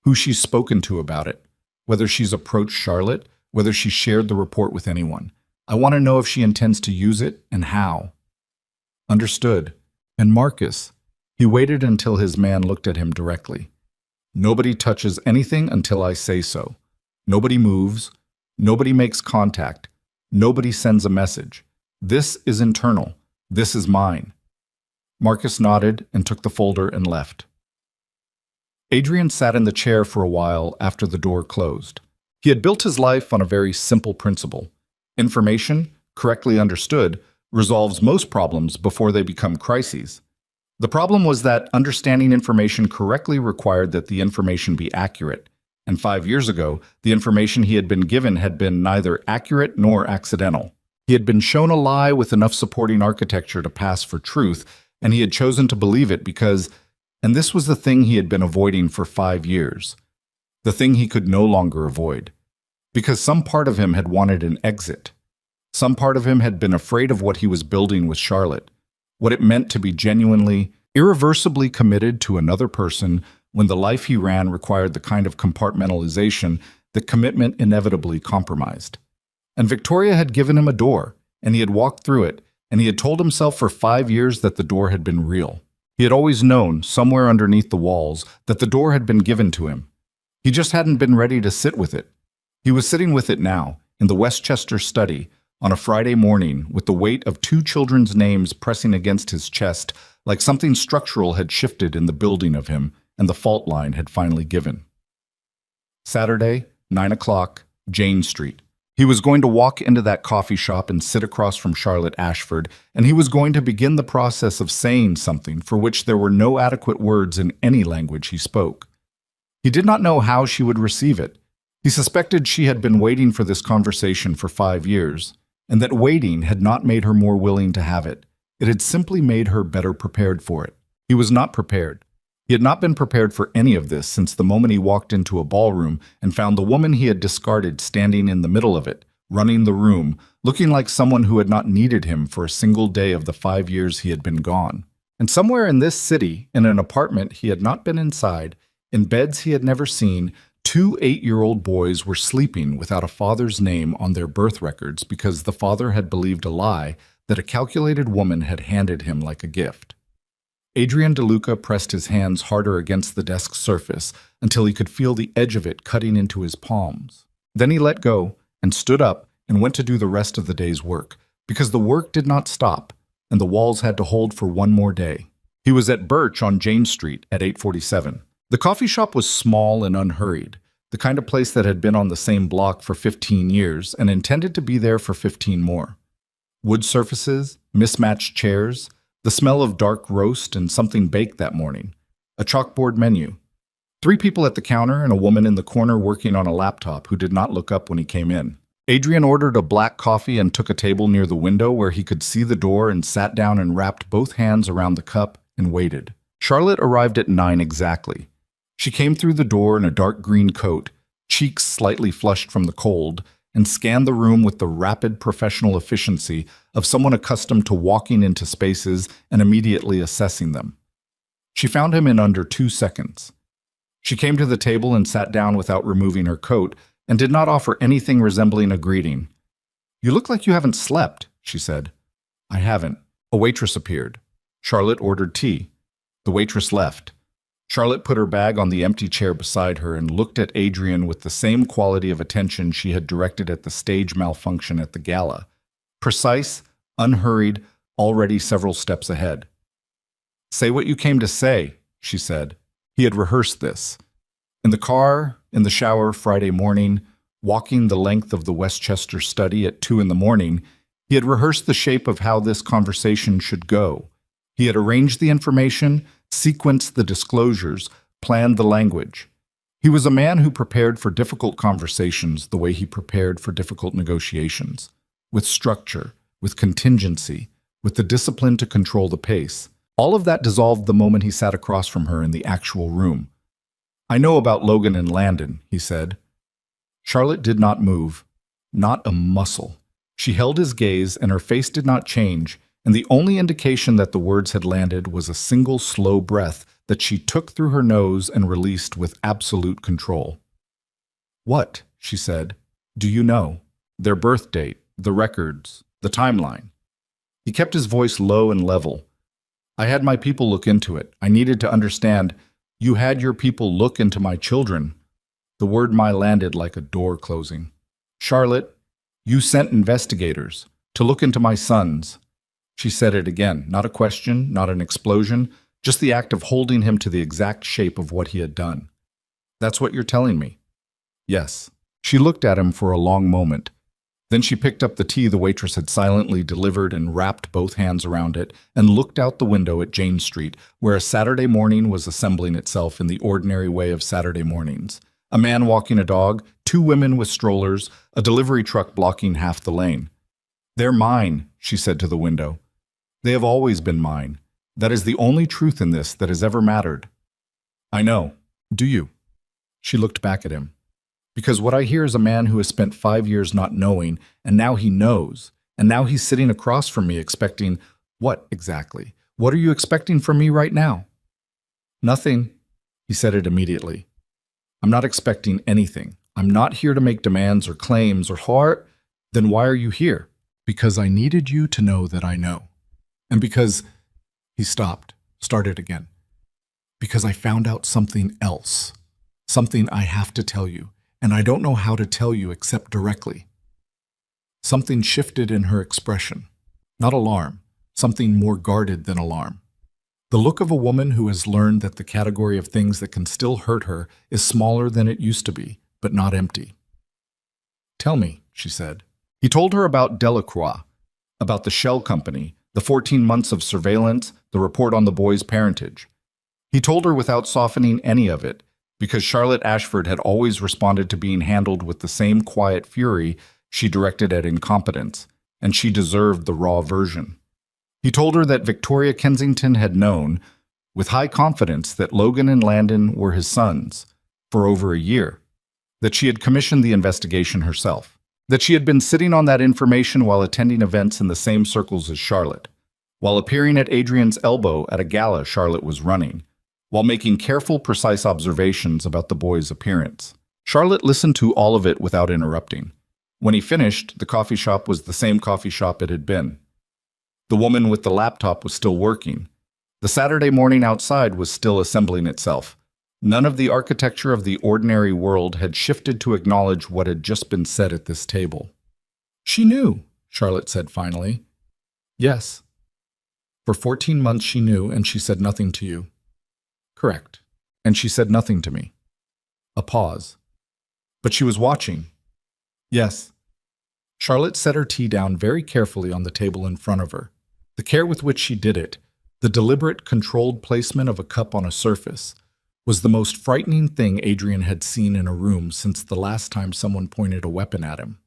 "Who she's spoken to about it, whether she's approached Charlotte, whether she shared the report with anyone. I want to know if she intends to use it and how." "Understood." And Marcus, he waited until his man looked at him directly. "Nobody touches anything until I say so. Nobody moves. Nobody makes contact. Nobody sends a message. This is internal. This is mine." Marcus nodded and took the folder and left. Adrian sat in the chair for a while after the door closed. He had built his life on a very simple principle. Information, correctly understood, resolves most problems before they become crises. The problem was that understanding information correctly required that the information be accurate, and 5 years ago, the information he had been given had been neither accurate nor accidental. He had been shown a lie with enough supporting architecture to pass for truth, and he had chosen to believe it because, and this was the thing he had been avoiding for 5 years, the thing he could no longer avoid, because some part of him had wanted an exit. Some part of him had been afraid of what he was building with Charlotte, what it meant to be genuinely, irreversibly committed to another person when the life he ran required the kind of compartmentalization that commitment inevitably compromised. And Victoria had given him a door, and he had walked through it, and he had told himself for 5 years that the door had been real. He had always known, somewhere underneath the walls, that the door had been given to him. He just hadn't been ready to sit with it. He was sitting with it now, in the Westchester study, on a Friday morning, with the weight of 2 children's names pressing against his chest, like something structural had shifted in the building of him, and the fault line had finally given. Saturday, 9 o'clock, Jane Street. He was going to walk into that coffee shop and sit across from Charlotte Ashford, and he was going to begin the process of saying something for which there were no adequate words in any language he spoke. He did not know how she would receive it. He suspected she had been waiting for this conversation for 5 years, and that waiting had not made her more willing to have it. It had simply made her better prepared for it. He was not prepared. He had not been prepared for any of this since the moment he walked into a ballroom and found the woman he had discarded standing in the middle of it, running the room, looking like someone who had not needed him for a single day of the 5 years he had been gone. And somewhere in this city, in an apartment he had not been inside, In beds he had never seen, two 8-year-old boys were sleeping without a father's name on their birth records because the father had believed a lie that a calculated woman had handed him like a gift. Adrian DeLuca pressed his hands harder against the desk's surface until he could feel the edge of it cutting into his palms. Then he let go and stood up and went to do the rest of the day's work, because the work did not stop and the walls had to hold for one more day. He was at Birch on James Street at 8:47. The coffee shop was small and unhurried, the kind of place that had been on the same block for 15 years and intended to be there for 15 more. Wood surfaces, mismatched chairs, the smell of dark roast and something baked that morning, a chalkboard menu. 3 people at the counter and a woman in the corner working on a laptop who did not look up when he came in. Adrian ordered a black coffee and took a table near the window where he could see the door and sat down and wrapped both hands around the cup and waited. Charlotte arrived at 9 exactly. She came through the door in a dark green coat, cheeks slightly flushed from the cold, and scanned the room with the rapid professional efficiency of someone accustomed to walking into spaces and immediately assessing them. She found him in under 2 seconds. She came to the table and sat down without removing her coat, and did not offer anything resembling a greeting. "You look like you haven't slept," she said. "I haven't." A waitress appeared. Charlotte ordered tea. The waitress left. Charlotte put her bag on the empty chair beside her and looked at Adrian with the same quality of attention she had directed at the stage malfunction at the gala. Precise, unhurried, already several steps ahead. "Say what you came to say," she said. He had rehearsed this. In the car, in the shower Friday morning, walking the length of the Westchester study at 2 in the morning, he had rehearsed the shape of how this conversation should go. He had arranged the information, sequenced the disclosures, planned the language. He was a man who prepared for difficult conversations the way he prepared for difficult negotiations, with structure, with contingency, with the discipline to control the pace. All of that dissolved the moment he sat across from her in the actual room. "I know about Logan and Landon," he said. Charlotte did not move, not a muscle. She held his gaze and her face did not change, and the only indication that the words had landed was a single slow breath that she took through her nose and released with absolute control. "What?" she said. "Do you know? Their birth date, the records, the timeline." He kept his voice low and level. "I had my people look into it. I needed to understand. You had your people look into my children." The word "my" landed like a door closing. "Charlotte, you sent investigators to look into my sons." She said it again, not a question, not an explosion, just the act of holding him to the exact shape of what he had done. "That's what you're telling me?" "Yes." She looked at him for a long moment. Then she picked up the tea the waitress had silently delivered and wrapped both hands around it and looked out the window at James Street, where a Saturday morning was assembling itself in the ordinary way of Saturday mornings. A man walking a dog, 2 women with strollers, a delivery truck blocking half the lane. "They're mine," she said to the window. "They have always been mine. That is the only truth in this that has ever mattered." "I know. Do you?" She looked back at him. "Because what I hear is a man who has spent 5 years not knowing, and now he knows, and now he's sitting across from me expecting, what exactly? What are you expecting from me right now?" "Nothing." He said it immediately. "I'm not expecting anything. I'm not here to make demands or claims or heart. Then why are you here?" "Because I needed you to know that I know. And because," he stopped, started again, "because I found out something else. Something I have to tell you. And I don't know how to tell you except directly." Something shifted in her expression. Not alarm, something more guarded than alarm. The look of a woman who has learned that the category of things that can still hurt her is smaller than it used to be, but not empty. "Tell me," she said. He told her about Delacroix, about the shell company, the 14 months of surveillance, the report on the boy's parentage. He told her without softening any of it, because Charlotte Ashford had always responded to being handled with the same quiet fury she directed at incompetence, and she deserved the raw version. He told her that Victoria Kensington had known, with high confidence, that Logan and Landon were his sons, for over a year, that she had commissioned the investigation herself, that she had been sitting on that information while attending events in the same circles as Charlotte, while appearing at Adrian's elbow at a gala Charlotte was running, while making careful, precise observations about the boy's appearance. Charlotte listened to all of it without interrupting. When he finished, the coffee shop was the same coffee shop it had been. The woman with the laptop was still working. The Saturday morning outside was still assembling itself. None of the architecture of the ordinary world had shifted to acknowledge what had just been said at this table. "She knew," Charlotte said finally. "Yes. For 14 months she knew, and she said nothing to you." "Correct. And she said nothing to me." A pause. "But she was watching." "Yes." Charlotte set her tea down very carefully on the table in front of her. The care with which she did it, the deliberate, controlled placement of a cup on a surface, was the most frightening thing Adrian had seen in a room since the last time someone pointed a weapon at him.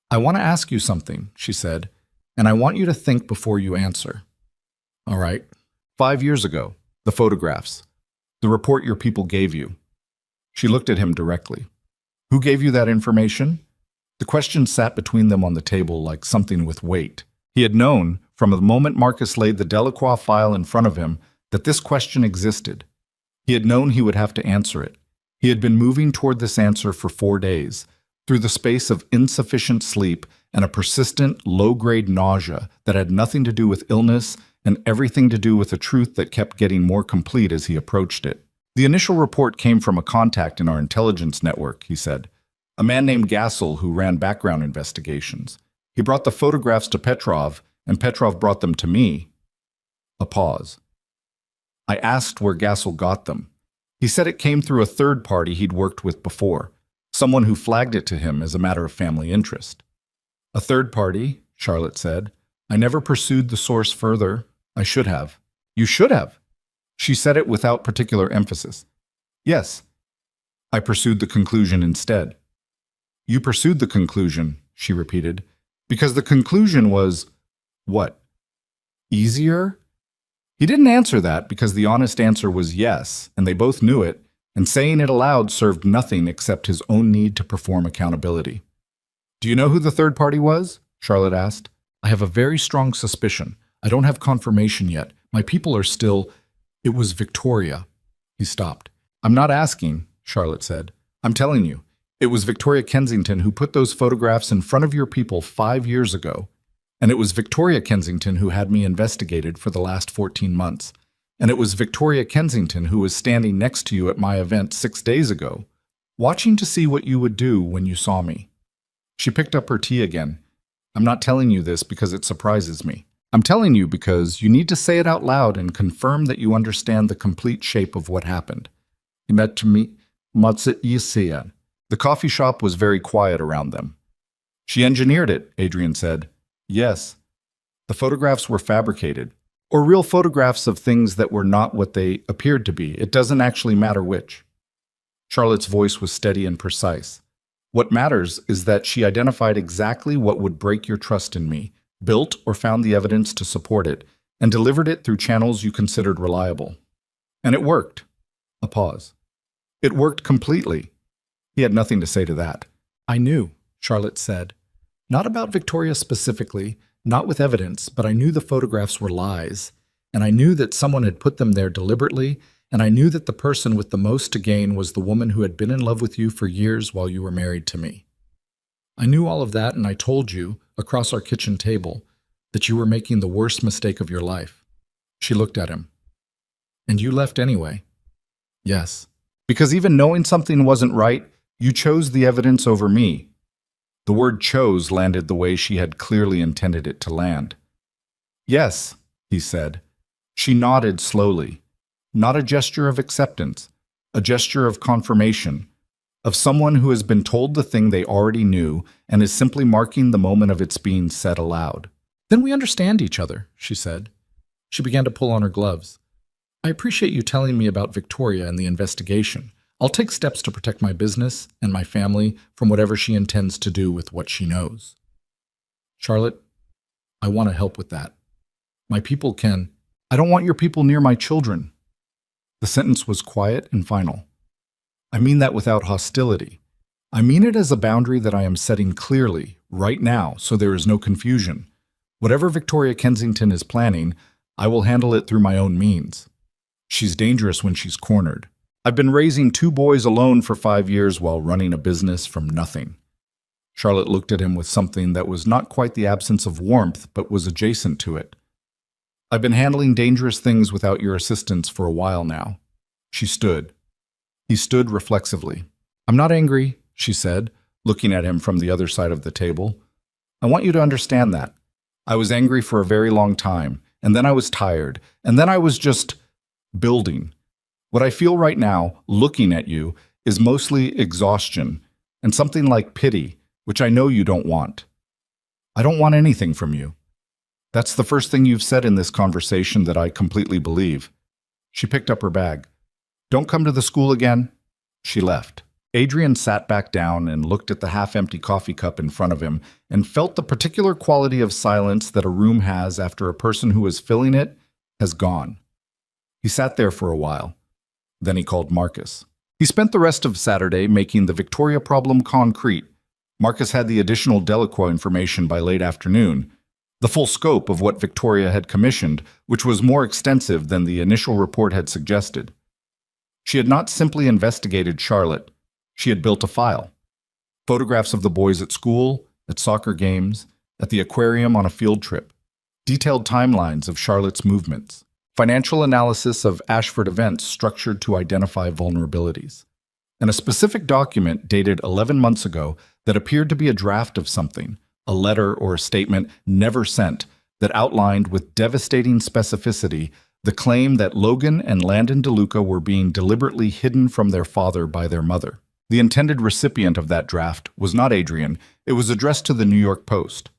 "I want to ask you something," she said, "and I want you to think before you answer." "All right. 5 years ago, the photographs, the report your people gave you." She looked at him directly. "Who gave you that information?" The question sat between them on the table like something with weight. He had known, from the moment Marcus laid the Delacroix file in front of him, that this question existed. He had known he would have to answer it. He had been moving toward this answer for 4 days, through the space of insufficient sleep and a persistent, low-grade nausea that had nothing to do with illness and everything to do with a truth that kept getting more complete as he approached it. "The initial report came from a contact in our intelligence network," he said. "A man named Gassel who ran background investigations. He brought the photographs to Petrov, and Petrov brought them to me." A pause. "I asked where Gassel got them. He said it came through a third party he'd worked with before, someone who flagged it to him as a matter of family interest." "A third party," Charlotte said. "I never pursued the source further. I should have." "You should have." She said it without particular emphasis. "Yes. I pursued the conclusion instead." "You pursued the conclusion," she repeated, "because the conclusion was, what, easier?" He didn't answer that because the honest answer was yes, and they both knew it, and saying it aloud served nothing except his own need to perform accountability. "Do you know who the third party was?" Charlotte asked. "I have a very strong suspicion. I don't have confirmation yet. My people are still—" "It was Victoria." He stopped. "I'm not asking," Charlotte said. "I'm telling you. It was Victoria Kensington who put those photographs in front of your people 5 years ago. And it was Victoria Kensington who had me investigated for the last 14 months. And it was Victoria Kensington who was standing next to you at my event 6 days ago, watching to see what you would do when you saw me." She picked up her tea again. "I'm not telling you this because it surprises me. I'm telling you because you need to say it out loud and confirm that you understand the complete shape of what happened." He met to me, The coffee shop was very quiet around them. "She engineered it," Adrian said. "Yes. The photographs were fabricated, or real photographs of things that were not what they appeared to be. It doesn't actually matter which." Charlotte's voice was steady and precise. "What matters is that she identified exactly what would break your trust in me, built or found the evidence to support it, and delivered it through channels you considered reliable. And it worked." A pause. "It worked completely." He had nothing to say to that. "I knew," Charlotte said. "Not about Victoria specifically, not with evidence, but I knew the photographs were lies, and I knew that someone had put them there deliberately, and I knew that the person with the most to gain was the woman who had been in love with you for years while you were married to me. I knew all of that, and I told you, across our kitchen table, that you were making the worst mistake of your life." She looked at him. "And you left anyway?" "Yes. Because even knowing something wasn't right, you chose the evidence over me." The word "chose" landed the way she had clearly intended it to land. "Yes," he said. She nodded slowly. Not a gesture of acceptance, a gesture of confirmation, of someone who has been told the thing they already knew and is simply marking the moment of its being said aloud. "Then we understand each other," she said. She began to pull on her gloves. "I appreciate you telling me about Victoria and the investigation. I'll take steps to protect my business and my family from whatever she intends to do with what she knows. Charlotte, I want to help with that. My people can. I don't want your people near my children." The sentence was quiet and final. "I mean that without hostility. I mean it as a boundary that I am setting clearly, right now, so there is no confusion. Whatever Victoria Kensington is planning, I will handle it through my own means." She's dangerous when she's cornered. I've been raising two boys alone for 5 years while running a business from nothing. Charlotte looked at him with something that was not quite the absence of warmth, but was adjacent to it. I've been handling dangerous things without your assistance for a while now. She stood. He stood reflexively. I'm not angry, she said, looking at him from the other side of the table. I want you to understand that. I was angry for a very long time, and then I was tired, and then I was just building. What I feel right now, looking at you, is mostly exhaustion and something like pity, which I know you don't want. I don't want anything from you. That's the first thing you've said in this conversation that I completely believe. She picked up her bag. Don't come to the school again. She left. Adrian sat back down and looked at the half-empty coffee cup in front of him and felt the particular quality of silence that a room has after a person who is filling it has gone. He sat there for a while. Then he called Marcus. He spent the rest of Saturday making the Victoria problem concrete. Marcus had the additional Delacroix information by late afternoon, the full scope of what Victoria had commissioned, which was more extensive than the initial report had suggested. She had not simply investigated Charlotte. She had built a file. Photographs of the boys at school, at soccer games, at the aquarium on a field trip. Detailed timelines of Charlotte's movements. Financial analysis of Ashford events structured to identify vulnerabilities. And a specific document dated 11 months ago that appeared to be a draft of something, a letter or a statement never sent, that outlined with devastating specificity the claim that Logan and Landon DeLuca were being deliberately hidden from their father by their mother. The intended recipient of that draft was not Adrian. It was addressed to the New York Post.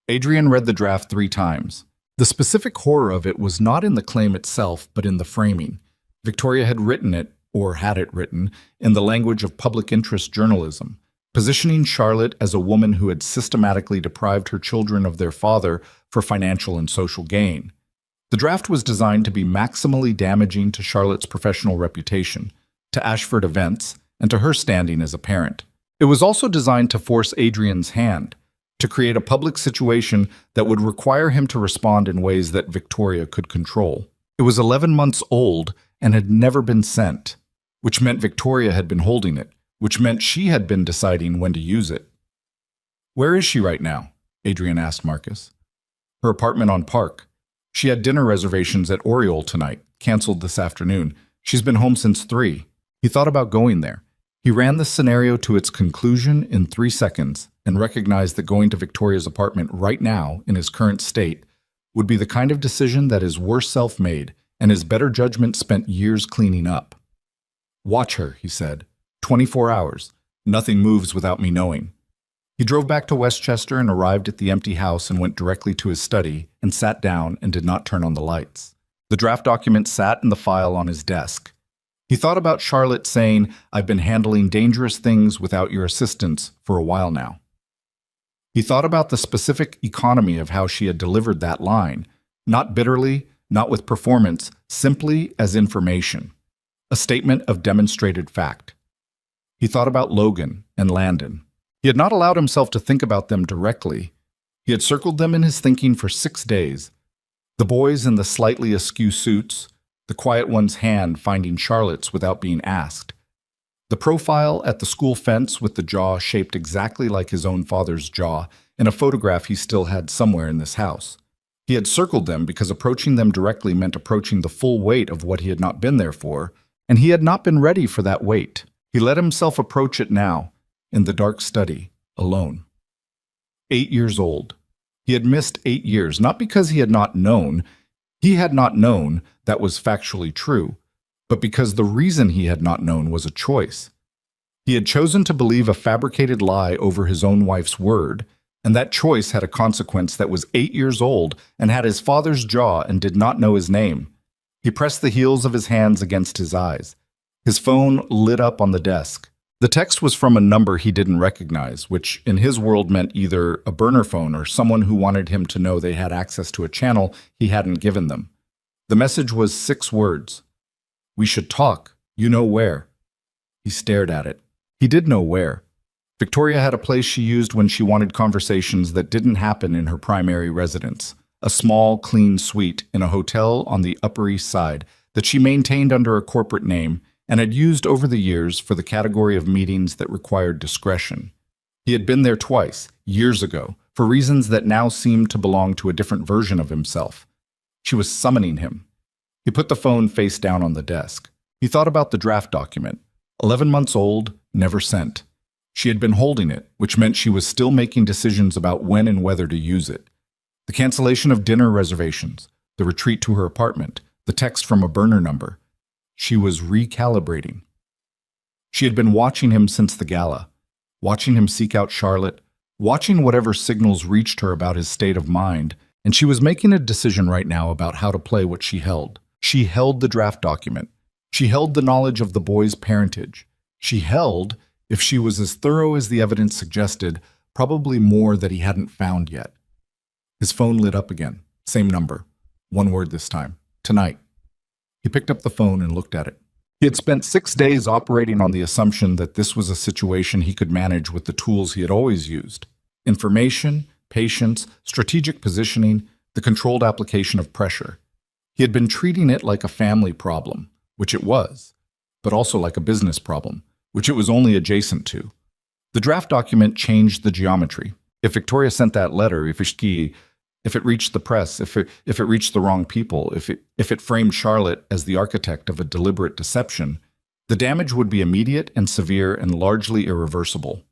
Adrian read the draft 3 times. The specific horror of it was not in the claim itself, but in the framing. Victoria had written it, or had it written, in the language of public interest journalism, positioning Charlotte as a woman who had systematically deprived her children of their father for financial and social gain. The draft was designed to be maximally damaging to Charlotte's professional reputation, to Ashford events, and to her standing as a parent. It was also designed to force Adrian's hand, to create a public situation that would require him to respond in ways that Victoria could control. It was 11 months old and had never been sent, which meant Victoria had been holding it, which meant she had been deciding when to use it. Where is she right now? Adrian asked Marcus. Her apartment on Park. She had dinner reservations at Oriole tonight, canceled this afternoon. She's been home since 3. He thought about going there. He ran the scenario to its conclusion in 3 seconds and recognized that going to Victoria's apartment right now, in his current state, would be the kind of decision that his worst self made and his better judgment spent years cleaning up. Watch her, he said. 24 hours. Nothing moves without me knowing. He drove back to Westchester and arrived at the empty house and went directly to his study and sat down and did not turn on the lights. The draft document sat in the file on his desk. He thought about Charlotte saying, I've been handling dangerous things without your assistance for a while now. He thought about the specific economy of how she had delivered that line, not bitterly, not with performance, simply as information, a statement of demonstrated fact. He thought about Logan and Landon. He had not allowed himself to think about them directly. He had circled them in his thinking for 6 days. The boys in the slightly askew suits, the quiet one's hand finding Charlotte's without being asked. The profile at the school fence with the jaw shaped exactly like his own father's jaw in a photograph he still had somewhere in this house. He had circled them because approaching them directly meant approaching the full weight of what he had not been there for, and he had not been ready for that weight. He let himself approach it now, in the dark study, alone. 8 years old. He had missed 8 years, not because he had not known. He had not known, that was factually true, but because the reason he had not known was a choice. He had chosen to believe a fabricated lie over his own wife's word, and that choice had a consequence that was 8 years old and had his father's jaw and did not know his name. He pressed the heels of his hands against his eyes. His phone lit up on the desk. The text was from a number he didn't recognize, which in his world meant either a burner phone or someone who wanted him to know they had access to a channel he hadn't given them. The message was 6 words. We should talk. You know where. He stared at it. He did know where. Victoria had a place she used when she wanted conversations that didn't happen in her primary residence. A small, clean suite in a hotel on the Upper East Side that she maintained under a corporate name and had used over the years for the category of meetings that required discretion. He had been there twice, years ago, for reasons that now seemed to belong to a different version of himself. She was summoning him. He put the phone face down on the desk. He thought about the draft document. 11 months old, never sent. She had been holding it, which meant she was still making decisions about when and whether to use it. The cancellation of dinner reservations, the retreat to her apartment, the text from a burner number. She was recalibrating. She had been watching him since the gala, watching him seek out Charlotte, watching whatever signals reached her about his state of mind, and she was making a decision right now about how to play what she held. She held the draft document. She held the knowledge of the boy's parentage. She held, if she was as thorough as the evidence suggested, probably more that he hadn't found yet. His phone lit up again. Same number. One word this time. Tonight. He picked up the phone and looked at it. He had spent 6 days operating on the assumption that this was a situation he could manage with the tools he had always used. Information, patience, strategic positioning, the controlled application of pressure. He had been treating it like a family problem, which it was, but also like a business problem, which it was only adjacent to. The draft document changed the geometry. If Victoria sent that letter, if it reached the press, if it reached the wrong people, if it framed Charlotte as the architect of a deliberate deception, the damage would be immediate and severe and largely irreversible.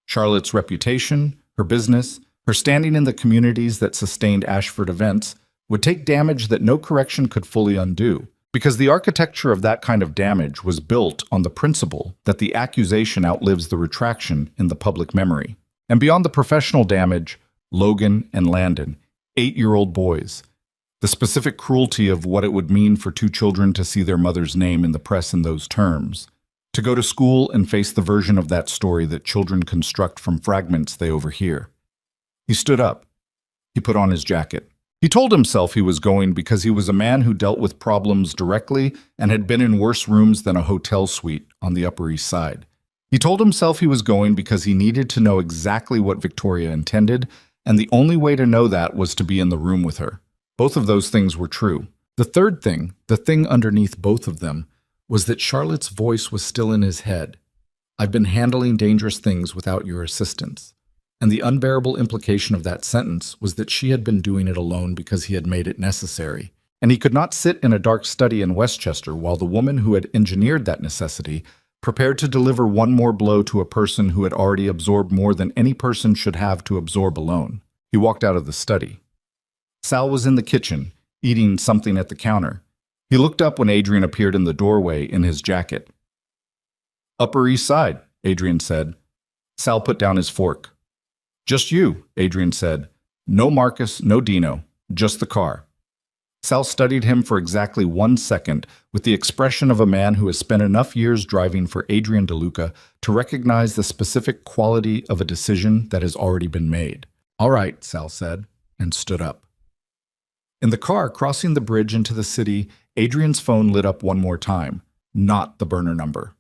Charlotte's reputation, her business, her standing in the communities that sustained Ashford events would take damage that no correction could fully undo, because the architecture of that kind of damage was built on the principle that the accusation outlives the retraction in the public memory. And beyond the professional damage, Logan and Landon, 8-year-old boys, the specific cruelty of what it would mean for two children to see their mother's name in the press in those terms, to go to school and face the version of that story that children construct from fragments they overhear. He stood up. He put on his jacket. He told himself he was going because he was a man who dealt with problems directly and had been in worse rooms than a hotel suite on the Upper East Side. He told himself he was going because he needed to know exactly what Victoria intended, and the only way to know that was to be in the room with her. Both of those things were true. The third thing, the thing underneath both of them, was that Charlotte's voice was still in his head. "I've been handling dangerous things without your assistance." And the unbearable implication of that sentence was that she had been doing it alone because he had made it necessary. And he could not sit in a dark study in Westchester while the woman who had engineered that necessity prepared to deliver one more blow to a person who had already absorbed more than any person should have to absorb alone. He walked out of the study. Sal was in the kitchen, eating something at the counter. He looked up when Adrian appeared in the doorway in his jacket. "Upper East Side," Adrian said. Sal put down his fork. "Just you," Adrian said. "No Marcus, no Dino, just the car." Sal studied him for exactly 1 second with the expression of a man who has spent enough years driving for Adrian DeLuca to recognize the specific quality of a decision that has already been made. "All right," Sal said, and stood up. In the car crossing the bridge into the city, Adrian's phone lit up one more time, not the burner number.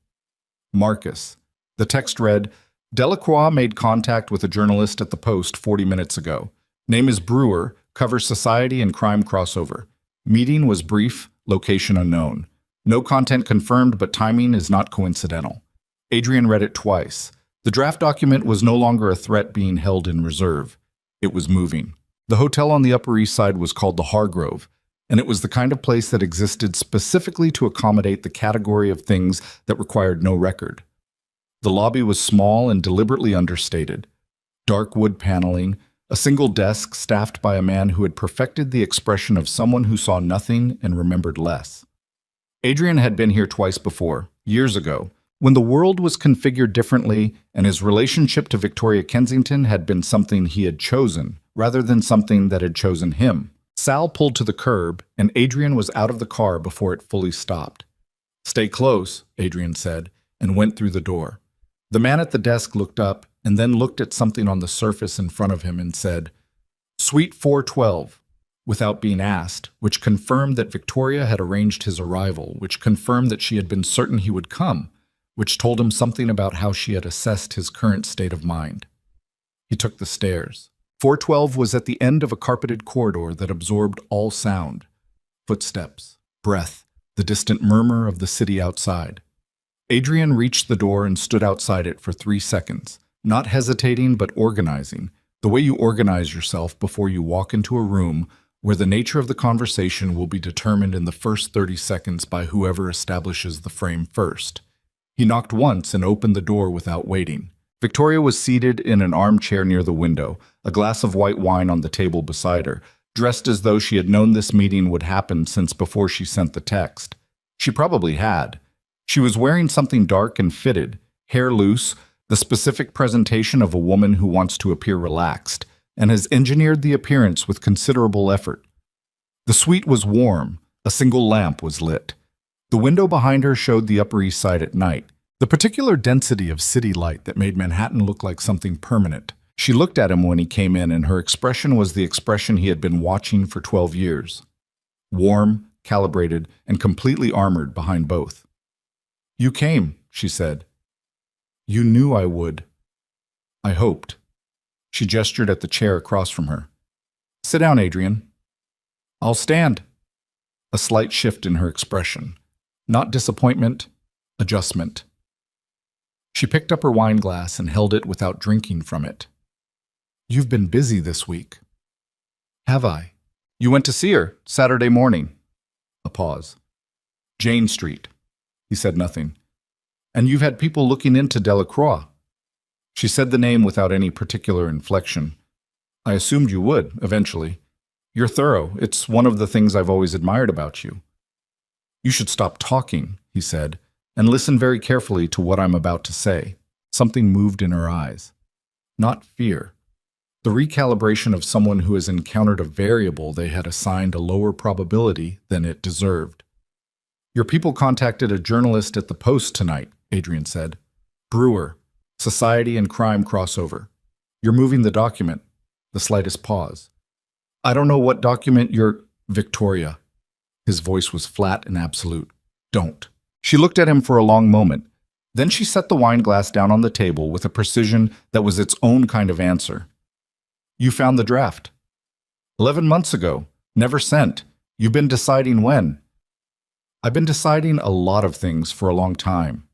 Marcus. The text read, "Delacroix made contact with a journalist at the Post 40 minutes ago. Name is Brewer, covers society and crime crossover. Meeting was brief, location unknown. No content confirmed, but timing is not coincidental." Adrian read it twice. The draft document was no longer a threat being held in reserve. It was moving. The hotel on the Upper East Side was called the Hargrove, and it was the kind of place that existed specifically to accommodate the category of things that required no record. The lobby was small and deliberately understated. Dark wood paneling, a single desk staffed by a man who had perfected the expression of someone who saw nothing and remembered less. Adrian had been here twice before, years ago, when the world was configured differently and his relationship to Victoria Kensington had been something he had chosen, rather than something that had chosen him. Sal pulled to the curb, and Adrian was out of the car before it fully stopped. "Stay close," Adrian said, and went through the door. The man at the desk looked up and then looked at something on the surface in front of him and said, "Suite 412, without being asked, which confirmed that Victoria had arranged his arrival, which confirmed that she had been certain he would come, which told him something about how she had assessed his current state of mind. He took the stairs. 412 was at the end of a carpeted corridor that absorbed all sound. Footsteps, breath, the distant murmur of the city outside. Adrian reached the door and stood outside it for 3 seconds, not hesitating but organizing, the way you organize yourself before you walk into a room where the nature of the conversation will be determined in the first 30 seconds by whoever establishes the frame first. He knocked once and opened the door without waiting. Victoria was seated in an armchair near the window, a glass of white wine on the table beside her, dressed as though she had known this meeting would happen since before she sent the text. She probably had. She was wearing something dark and fitted, hair loose, the specific presentation of a woman who wants to appear relaxed, and has engineered the appearance with considerable effort. The suite was warm. A single lamp was lit. The window behind her showed the Upper East Side at night, the particular density of city light that made Manhattan look like something permanent. She looked at him when he came in, and her expression was the expression he had been watching for 12 years. Warm, calibrated, and completely armored behind both. "You came," she said. "You knew I would. I hoped." She gestured at the chair across from her. "Sit down, Adrian." "I'll stand." A slight shift in her expression. Not disappointment, adjustment. She picked up her wine glass and held it without drinking from it. "You've been busy this week." "Have I?" "You went to see her Saturday morning." A pause. "Jane Street." He said nothing. "And you've had people looking into Delacroix." She said the name without any particular inflection. "I assumed you would, eventually. You're thorough. It's one of the things I've always admired about you." "You should stop talking," he said, "and listen very carefully to what I'm about to say." Something moved in her eyes. Not fear. The recalibration of someone who has encountered a variable they had assigned a lower probability than it deserved. "Your people contacted a journalist at the Post tonight," Adrian said. "Brewer. Society and crime crossover. You're moving the document." The slightest pause. "I don't know what document you're—" "Victoria." His voice was flat and absolute. "Don't." She looked at him for a long moment. Then she set the wine glass down on the table with a precision that was its own kind of answer. "You found the draft." 11 months ago. Never sent. You've been deciding when." "I've been deciding a lot of things for a long time."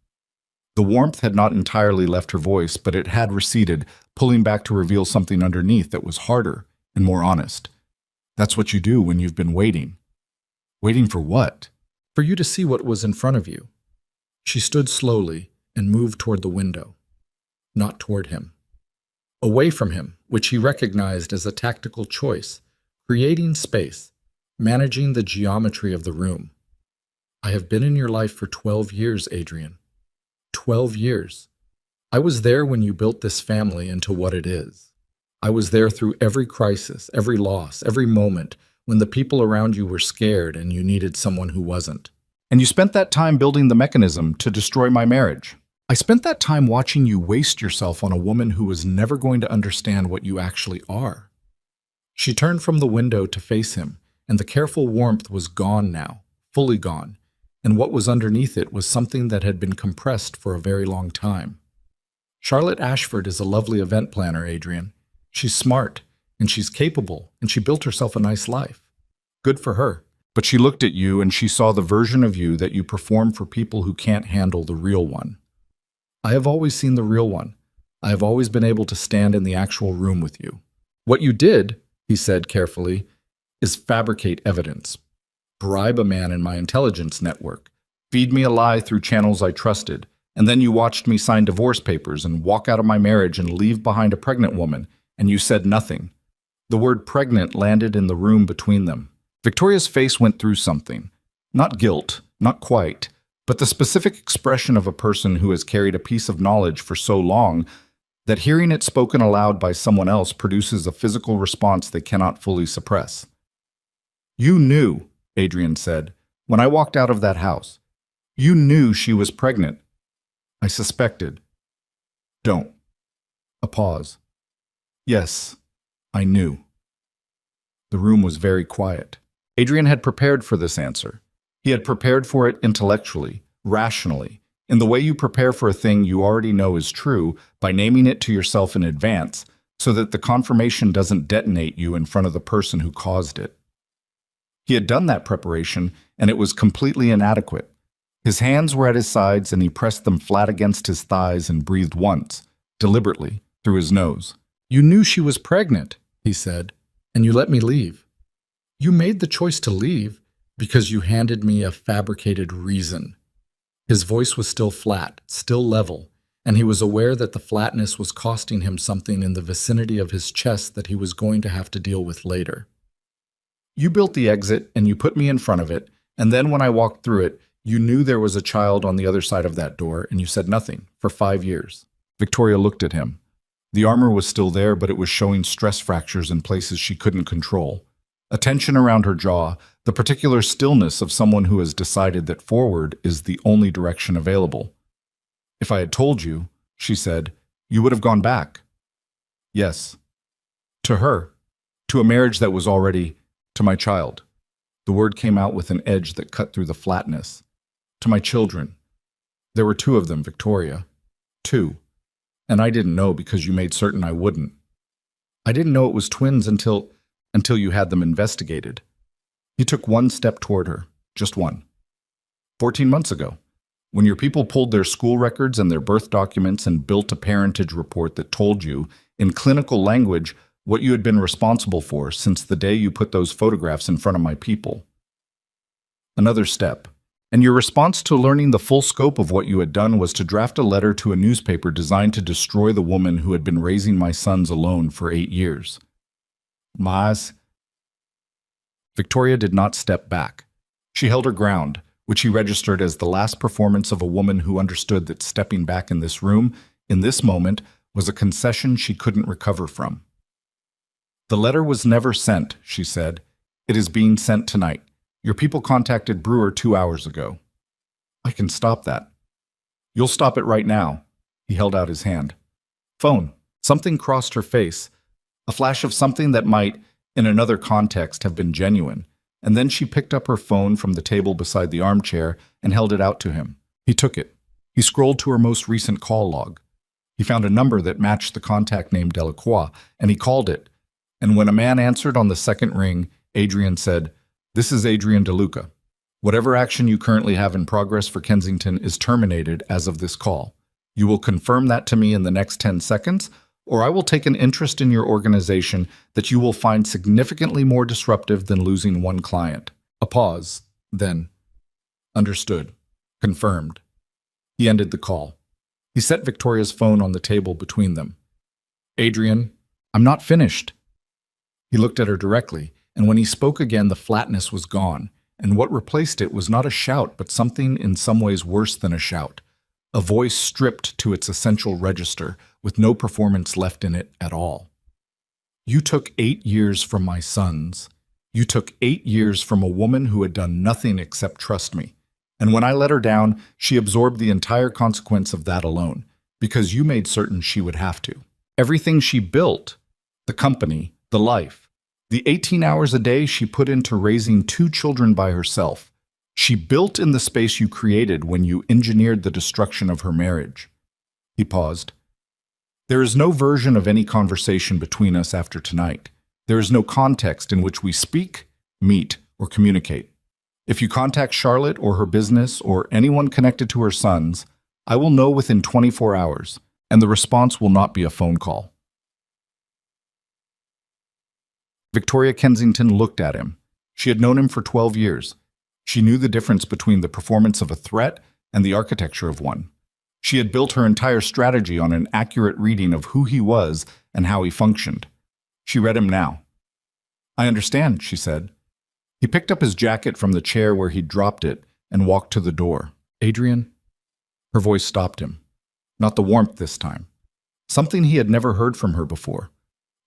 The warmth had not entirely left her voice, but it had receded, pulling back to reveal something underneath that was harder and more honest. "That's what you do when you've been waiting." "Waiting for what?" "For you to see what was in front of you." She stood slowly and moved toward the window. Not toward him. Away from him, which he recognized as a tactical choice, creating space, managing the geometry of the room. "I have been in your life for 12 years, Adrian. 12 years. I was there when you built this family into what it is. I was there through every crisis, every loss, every moment, when the people around you were scared and you needed someone who wasn't. And you spent that time building the mechanism to destroy my marriage. I spent that time watching you waste yourself on a woman who was never going to understand what you actually are." She turned from the window to face him, and the careful warmth was gone now, fully gone, and what was underneath it was something that had been compressed for a very long time. "Charlotte Ashford is a lovely event planner, Adrian. She's smart, and she's capable, and she built herself a nice life. Good for her. But she looked at you and she saw the version of you that you perform for people who can't handle the real one. I have always seen the real one. I have always been able to stand in the actual room with you. What you did," he said carefully, "is fabricate evidence. Bribe a man in my intelligence network. Feed me a lie through channels I trusted. And then you watched me sign divorce papers and walk out of my marriage and leave behind a pregnant woman, and you said nothing." The word pregnant landed in the room between them. Victoria's face went through something. Not guilt, not quite, but the specific expression of a person who has carried a piece of knowledge for so long that hearing it spoken aloud by someone else produces a physical response they cannot fully suppress. "You knew," Adrian said, "when I walked out of that house. You knew she was pregnant." "I suspected." "Don't." A pause. "Yes, I knew." The room was very quiet. Adrian had prepared for this answer. He had prepared for it intellectually, rationally, in the way you prepare for a thing you already know is true by naming it to yourself in advance so that the confirmation doesn't detonate you in front of the person who caused it. He had done that preparation, and it was completely inadequate. His hands were at his sides, and he pressed them flat against his thighs and breathed once, deliberately, through his nose. "You knew she was pregnant," he said, "and you let me leave. You made the choice to leave because you handed me a fabricated reason." His voice was still flat, still level, and he was aware that the flatness was costing him something in the vicinity of his chest that he was going to have to deal with later. "You built the exit, and you put me in front of it, and then when I walked through it, you knew there was a child on the other side of that door, and you said nothing, for 5 years. Victoria looked at him. The armor was still there, but it was showing stress fractures in places she couldn't control. A tension around her jaw, the particular stillness of someone who has decided that forward is the only direction available. "If I had told you," she said, "you would have gone back." "Yes." "To her. To a marriage that was already, to my child." The word came out with an edge that cut through the flatness. "To my children. There were 2 of them, Victoria. 2. And I didn't know because you made certain I wouldn't. I didn't know it was twins until you had them investigated." He took one step toward her, just one. 14 months ago, when your people pulled their school records and their birth documents and built a parentage report that told you, in clinical language, what you had been responsible for since the day you put those photographs in front of my people. Another step. And your response to learning the full scope of what you had done was to draft a letter to a newspaper designed to destroy the woman who had been raising my sons alone for 8 years. Mas. Victoria did not step back. She held her ground, which he registered as the last performance of a woman who understood that stepping back in this room, in this moment, was a concession she couldn't recover from. "The letter was never sent," she said. "It is being sent tonight. Your people contacted Brewer 2 hours ago." "I can stop that." "You'll stop it right now." He held out his hand. "Phone." Something crossed her face, a flash of something that might, in another context, have been genuine, and then she picked up her phone from the table beside the armchair and held it out to him. He took it. He scrolled to her most recent call log. He found a number that matched the contact name Delacroix, and he called it. And when a man answered on the second ring, Adrian said, "This is Adrian DeLuca. Whatever action you currently have in progress for Kensington is terminated as of this call. You will confirm that to me in the next 10 seconds, or I will take an interest in your organization that you will find significantly more disruptive than losing one client." A pause, then, "Understood. Confirmed." He ended the call. He set Victoria's phone on the table between them. "Adrian, I'm not finished." He looked at her directly, and when he spoke again, the flatness was gone, and what replaced it was not a shout, but something in some ways worse than a shout. A voice stripped to its essential register, with no performance left in it at all. "You took 8 years from my sons. You took 8 years from a woman who had done nothing except trust me. And when I let her down, she absorbed the entire consequence of that alone, because you made certain she would have to. Everything she built, the company, the life, the 18 hours a day she put into raising 2 children by herself, she built in the space you created when you engineered the destruction of her marriage." He paused. "There is no version of any conversation between us after tonight. There is no context in which we speak, meet, or communicate. If you contact Charlotte or her business or anyone connected to her sons, I will know within 24 hours, and the response will not be a phone call." Victoria Kensington looked at him. She had known him for 12 years. She knew the difference between the performance of a threat and the architecture of one. She had built her entire strategy on an accurate reading of who he was and how he functioned. She read him now. "I understand," she said. He picked up his jacket from the chair where he'd dropped it and walked to the door. "Adrian?" Her voice stopped him. Not the warmth this time. Something he had never heard from her before.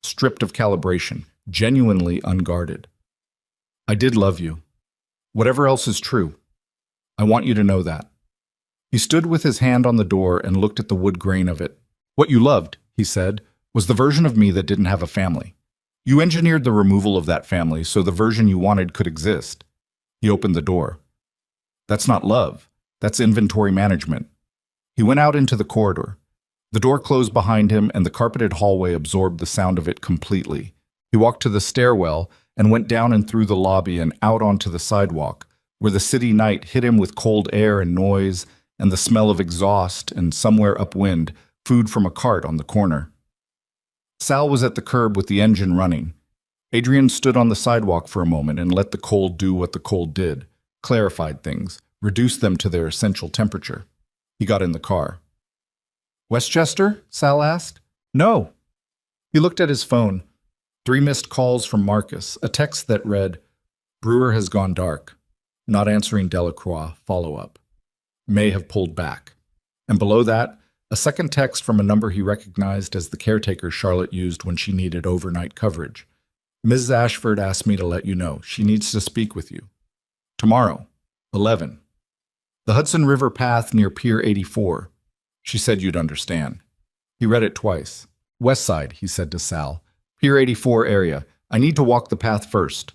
Stripped of calibration, genuinely unguarded. "I did love you. Whatever else is true. I want you to know that." He stood with his hand on the door and looked at the wood grain of it. "What you loved," he said, "was the version of me that didn't have a family. You engineered the removal of that family so the version you wanted could exist." He opened the door. "That's not love. That's inventory management." He went out into the corridor. The door closed behind him and the carpeted hallway absorbed the sound of it completely. He walked to the stairwell and went down and through the lobby and out onto the sidewalk, where the city night hit him with cold air and noise and the smell of exhaust and, somewhere upwind, food from a cart on the corner. Sal was at the curb with the engine running. Adrian stood on the sidewalk for a moment and let the cold do what the cold did, clarified things, reduced them to their essential temperature. He got in the car. "Westchester?" Sal asked. "No." He looked at his phone. 3 missed calls from Marcus, a text that read, "Brewer has gone dark. Not answering Delacroix, follow-up. May have pulled back." And below that, a second text from a number he recognized as the caretaker Charlotte used when she needed overnight coverage. "Mrs. Ashford asked me to let you know. She needs to speak with you. Tomorrow, 11. The Hudson River path near Pier 84. She said you'd understand." He read it twice. "West side," he said to Sal. "Pier 84 area. I need to walk the path first."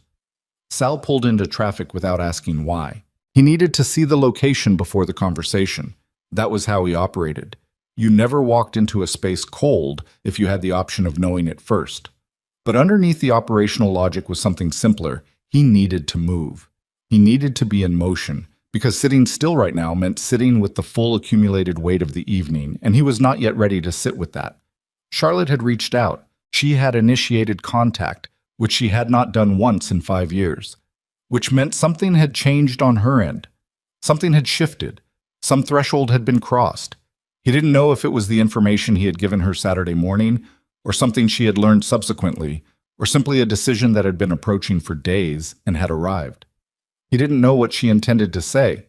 Sal pulled into traffic without asking why. He needed to see the location before the conversation. That was how he operated. You never walked into a space cold if you had the option of knowing it first. But underneath the operational logic was something simpler. He needed to move. He needed to be in motion, because sitting still right now meant sitting with the full accumulated weight of the evening, and he was not yet ready to sit with that. Charlotte had reached out. She had initiated contact, which she had not done once in 5 years, which meant something had changed on her end. Something had shifted. Some threshold had been crossed. He didn't know if it was the information he had given her Saturday morning, or something she had learned subsequently, or simply a decision that had been approaching for days and had arrived. He didn't know what she intended to say.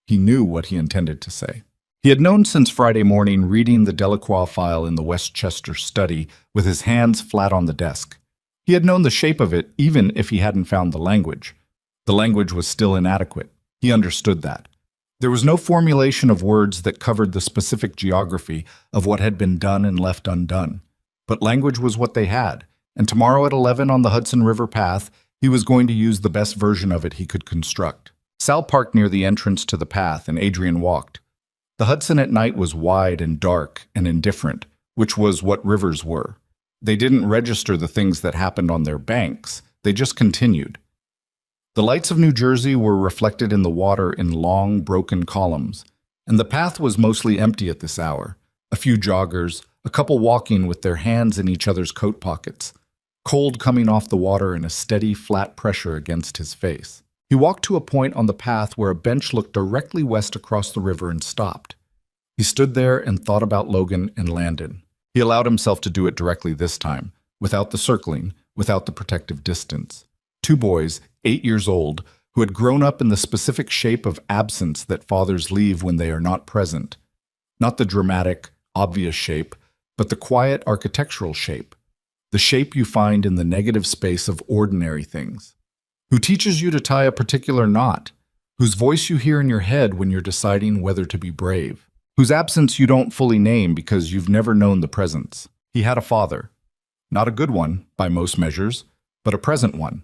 He knew what he intended to say. He had known since Friday morning, reading the Delacroix file in the Westchester study with his hands flat on the desk. He had known the shape of it even if he hadn't found the language. The language was still inadequate. He understood that. There was no formulation of words that covered the specific geography of what had been done and left undone. But language was what they had, and tomorrow at 11 on the Hudson River path, he was going to use the best version of it he could construct. Sal parked near the entrance to the path, and Adrian walked. The Hudson at night was wide and dark and indifferent, which was what rivers were. They didn't register the things that happened on their banks. They just continued. The lights of New Jersey were reflected in the water in long, broken columns, and the path was mostly empty at this hour. A few joggers, a couple walking with their hands in each other's coat pockets, cold coming off the water and a steady, flat pressure against his face. He walked to a point on the path where a bench looked directly west across the river and stopped. He stood there and thought about Logan and Landon. He allowed himself to do it directly this time, without the circling, without the protective distance. 2 boys, 8 years old, who had grown up in the specific shape of absence that fathers leave when they are not present. Not the dramatic, obvious shape, but the quiet architectural shape. The shape you find in the negative space of ordinary things. Who teaches you to tie a particular knot, whose voice you hear in your head when you're deciding whether to be brave, whose absence you don't fully name because you've never known the presence. He had a father. Not a good one, by most measures, but a present one.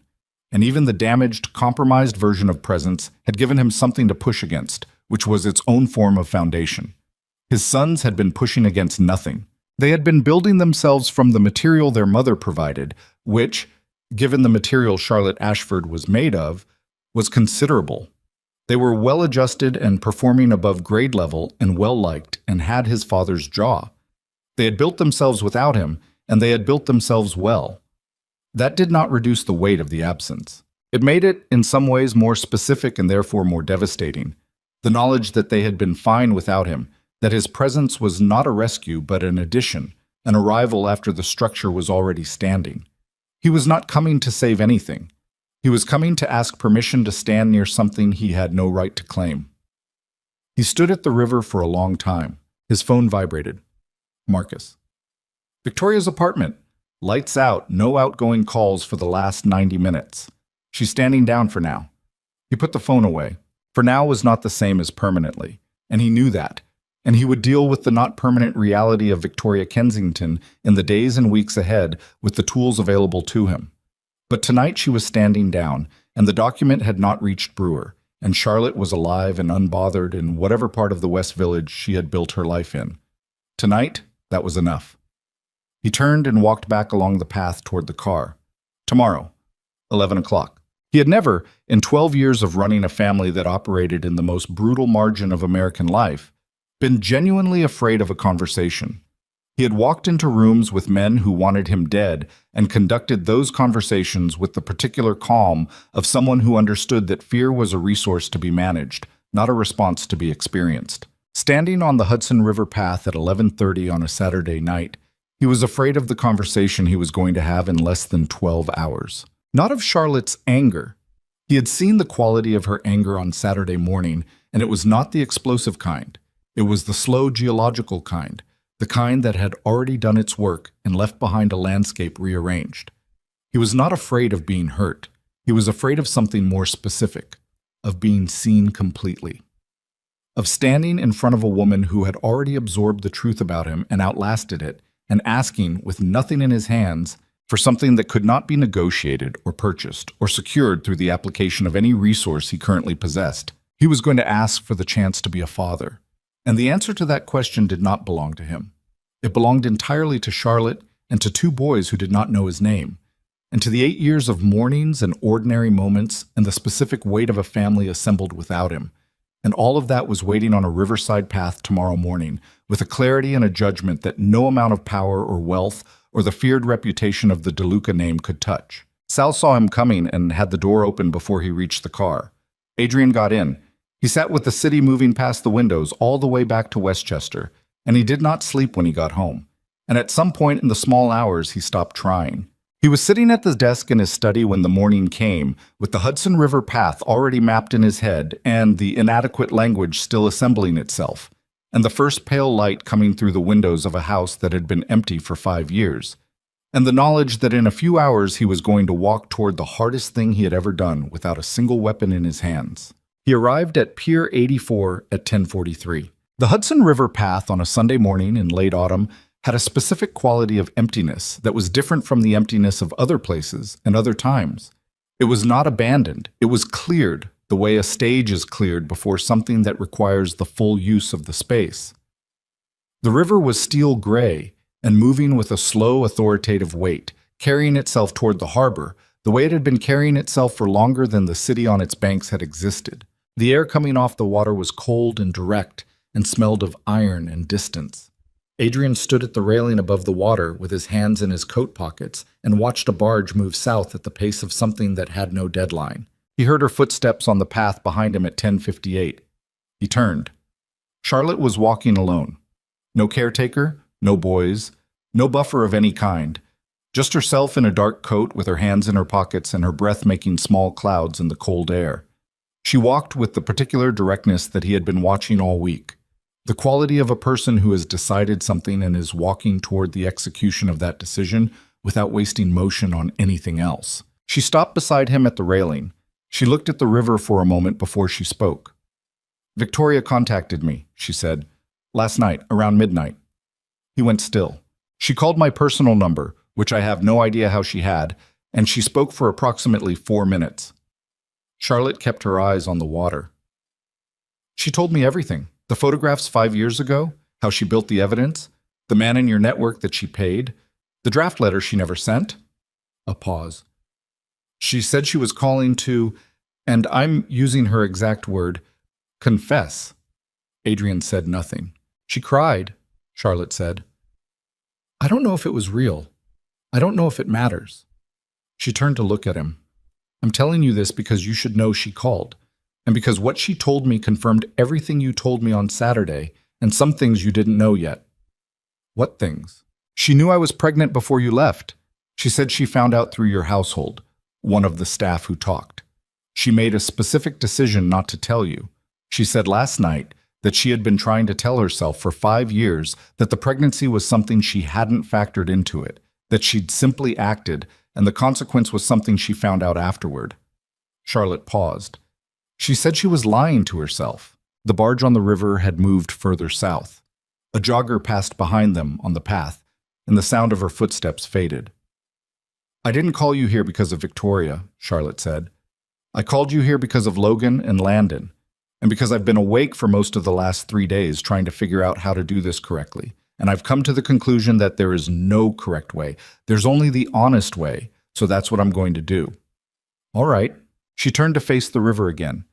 And even the damaged, compromised version of presence had given him something to push against, which was its own form of foundation. His sons had been pushing against nothing. They had been building themselves from the material their mother provided, which, given the material Charlotte Ashford was made of, was considerable. They were well-adjusted and performing above grade level and well-liked and had his father's jaw. They had built themselves without him, and they had built themselves well. That did not reduce the weight of the absence. It made it, in some ways, more specific and therefore more devastating. The knowledge that they had been fine without him, that his presence was not a rescue but an addition, an arrival after the structure was already standing. He was not coming to save anything. He was coming to ask permission to stand near something he had no right to claim. He stood at the river for a long time. His phone vibrated. Marcus. Victoria's apartment. Lights out, no outgoing calls for the last 90 minutes. She's standing down for now. He put the phone away. For now was not the same as permanently, and he knew that. And he would deal with the not permanent reality of Victoria Kensington in the days and weeks ahead with the tools available to him. But tonight she was standing down, and the document had not reached Brewer, and Charlotte was alive and unbothered in whatever part of the West Village she had built her life in. Tonight, that was enough. He turned and walked back along the path toward the car. Tomorrow, 11 o'clock. He had never, in 12 years of running a family that operated in the most brutal margin of American life, been genuinely afraid of a conversation. He had walked into rooms with men who wanted him dead and conducted those conversations with the particular calm of someone who understood that fear was a resource to be managed, not a response to be experienced. Standing on the Hudson River path at 11:30 on a Saturday night, he was afraid of the conversation he was going to have in less than 12 hours. Not of Charlotte's anger. He had seen the quality of her anger on Saturday morning, and it was not the explosive kind. It was the slow geological kind, the kind that had already done its work and left behind a landscape rearranged. He was not afraid of being hurt. He was afraid of something more specific, of being seen completely, of standing in front of a woman who had already absorbed the truth about him and outlasted it, and asking, with nothing in his hands, for something that could not be negotiated or purchased or secured through the application of any resource he currently possessed. He was going to ask for the chance to be a father. And the answer to that question did not belong to him. It belonged entirely to Charlotte and to two boys who did not know his name, and to the 8 years of mornings and ordinary moments and the specific weight of a family assembled without him. And all of that was waiting on a riverside path tomorrow morning, with a clarity and a judgment that no amount of power or wealth or the feared reputation of the DeLuca name could touch. Sal saw him coming and had the door open before he reached the car. Adrian got in. He sat with the city moving past the windows all the way back to Westchester, and he did not sleep when he got home. And at some point in the small hours, he stopped trying. He was sitting at the desk in his study when the morning came, with the Hudson River path already mapped in his head and the inadequate language still assembling itself, and the first pale light coming through the windows of a house that had been empty for 5 years, and the knowledge that in a few hours he was going to walk toward the hardest thing he had ever done without a single weapon in his hands. He arrived at Pier 84 at 10:43. The Hudson River path on a Sunday morning in late autumn had a specific quality of emptiness that was different from the emptiness of other places and other times. It was not abandoned, it was cleared, the way a stage is cleared before something that requires the full use of the space. The river was steel gray and moving with a slow, authoritative weight, carrying itself toward the harbor, the way it had been carrying itself for longer than the city on its banks had existed. The air coming off the water was cold and direct and smelled of iron and distance. Adrian stood at the railing above the water with his hands in his coat pockets and watched a barge move south at the pace of something that had no deadline. He heard her footsteps on the path behind him at 10:58. He turned. Charlotte was walking alone. No caretaker, no boys, no buffer of any kind. Just herself in a dark coat with her hands in her pockets and her breath making small clouds in the cold air. She walked with the particular directness that he had been watching all week. The quality of a person who has decided something and is walking toward the execution of that decision without wasting motion on anything else. She stopped beside him at the railing. She looked at the river for a moment before she spoke. "Victoria contacted me," she said, "last night, around midnight." He went still. "She called my personal number, which I have no idea how she had, and she spoke for approximately 4 minutes. Charlotte kept her eyes on the water. "She told me everything. The photographs 5 years ago, how she built the evidence, the man in your network that she paid, the draft letter she never sent." A pause. "She said she was calling to, and I'm using her exact word, confess." Adrian said nothing. "She cried," Charlotte said. "I don't know if it was real. I don't know if it matters." She turned to look at him. "I'm telling you this because you should know she called. And because what she told me confirmed everything you told me on Saturday, and some things you didn't know yet." "What things?" "She knew I was pregnant before you left. She said she found out through your household, one of the staff who talked. She made a specific decision not to tell you. She said last night that she had been trying to tell herself for 5 years that the pregnancy was something she hadn't factored into it, that she'd simply acted, and the consequence was something she found out afterward." Charlotte paused. She said she was lying to herself. The barge on the river had moved further south. A jogger passed behind them on the path, and the sound of her footsteps faded. "I didn't call you here because of Victoria," Charlotte said. "I called you here because of Logan and Landon, and because I've been awake for most of the last 3 days trying to figure out how to do this correctly. And I've come to the conclusion that there is no correct way. There's only the honest way, so that's what I'm going to do." All right. She turned to face the river again.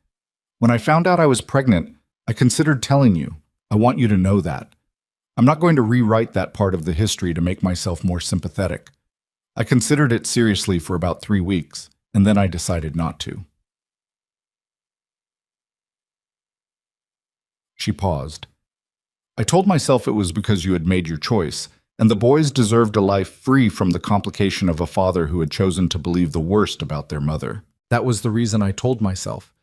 When I found out I was pregnant, I considered telling you. I want you to know that. I'm not going to rewrite that part of the history to make myself more sympathetic. I considered it seriously for about 3 weeks, and then I decided not to. She paused. I told myself it was because you had made your choice, and the boys deserved a life free from the complication of a father who had chosen to believe the worst about their mother. That was the reason I told myself.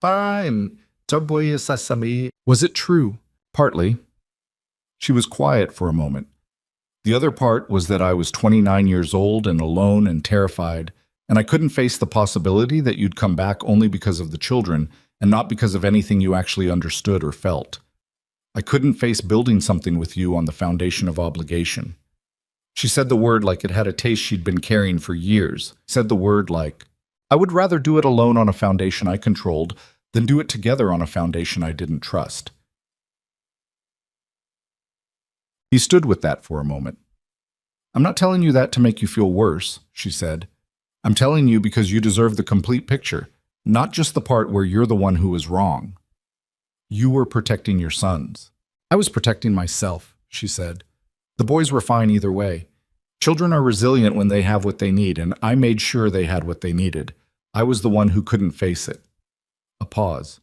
Fine. Was it true? Partly. She was quiet for a moment. The other part was that I was 29 years old and alone and terrified, and I couldn't face the possibility that you'd come back only because of the children and not because of anything you actually understood or felt. I couldn't face building something with you on the foundation of obligation. She said the word like it had a taste she'd been carrying for years, said the word like, I would rather do it alone on a foundation I controlled than do it together on a foundation I didn't trust. He stood with that for a moment. I'm not telling you that to make you feel worse, she said. I'm telling you because you deserve the complete picture, not just the part where you're the one who was wrong. You were protecting your sons. I was protecting myself, she said. The boys were fine either way. Children are resilient when they have what they need, and I made sure they had what they needed. I was the one who couldn't face it. A pause.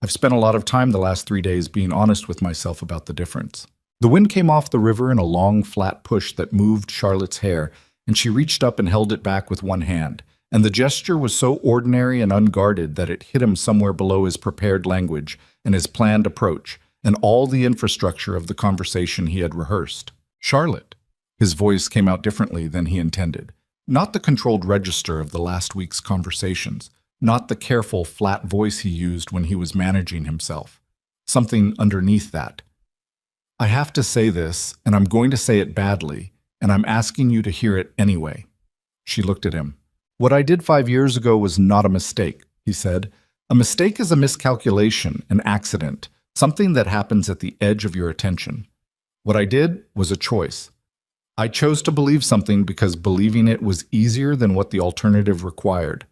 I've spent a lot of time the last 3 days being honest with myself about the difference. The wind came off the river in a long, flat push that moved Charlotte's hair, and she reached up and held it back with one hand, and the gesture was so ordinary and unguarded that it hit him somewhere below his prepared language and his planned approach, and all the infrastructure of the conversation he had rehearsed. Charlotte. His voice came out differently than he intended. Not the controlled register of the last week's conversations, not the careful, flat voice he used when he was managing himself. Something underneath that. I have to say this, and I'm going to say it badly, and I'm asking you to hear it anyway. She looked at him. What I did 5 years ago was not a mistake, he said. A mistake is a miscalculation, an accident, something that happens at the edge of your attention. What I did was a choice. I chose to believe something because believing it was easier than what the alternative required.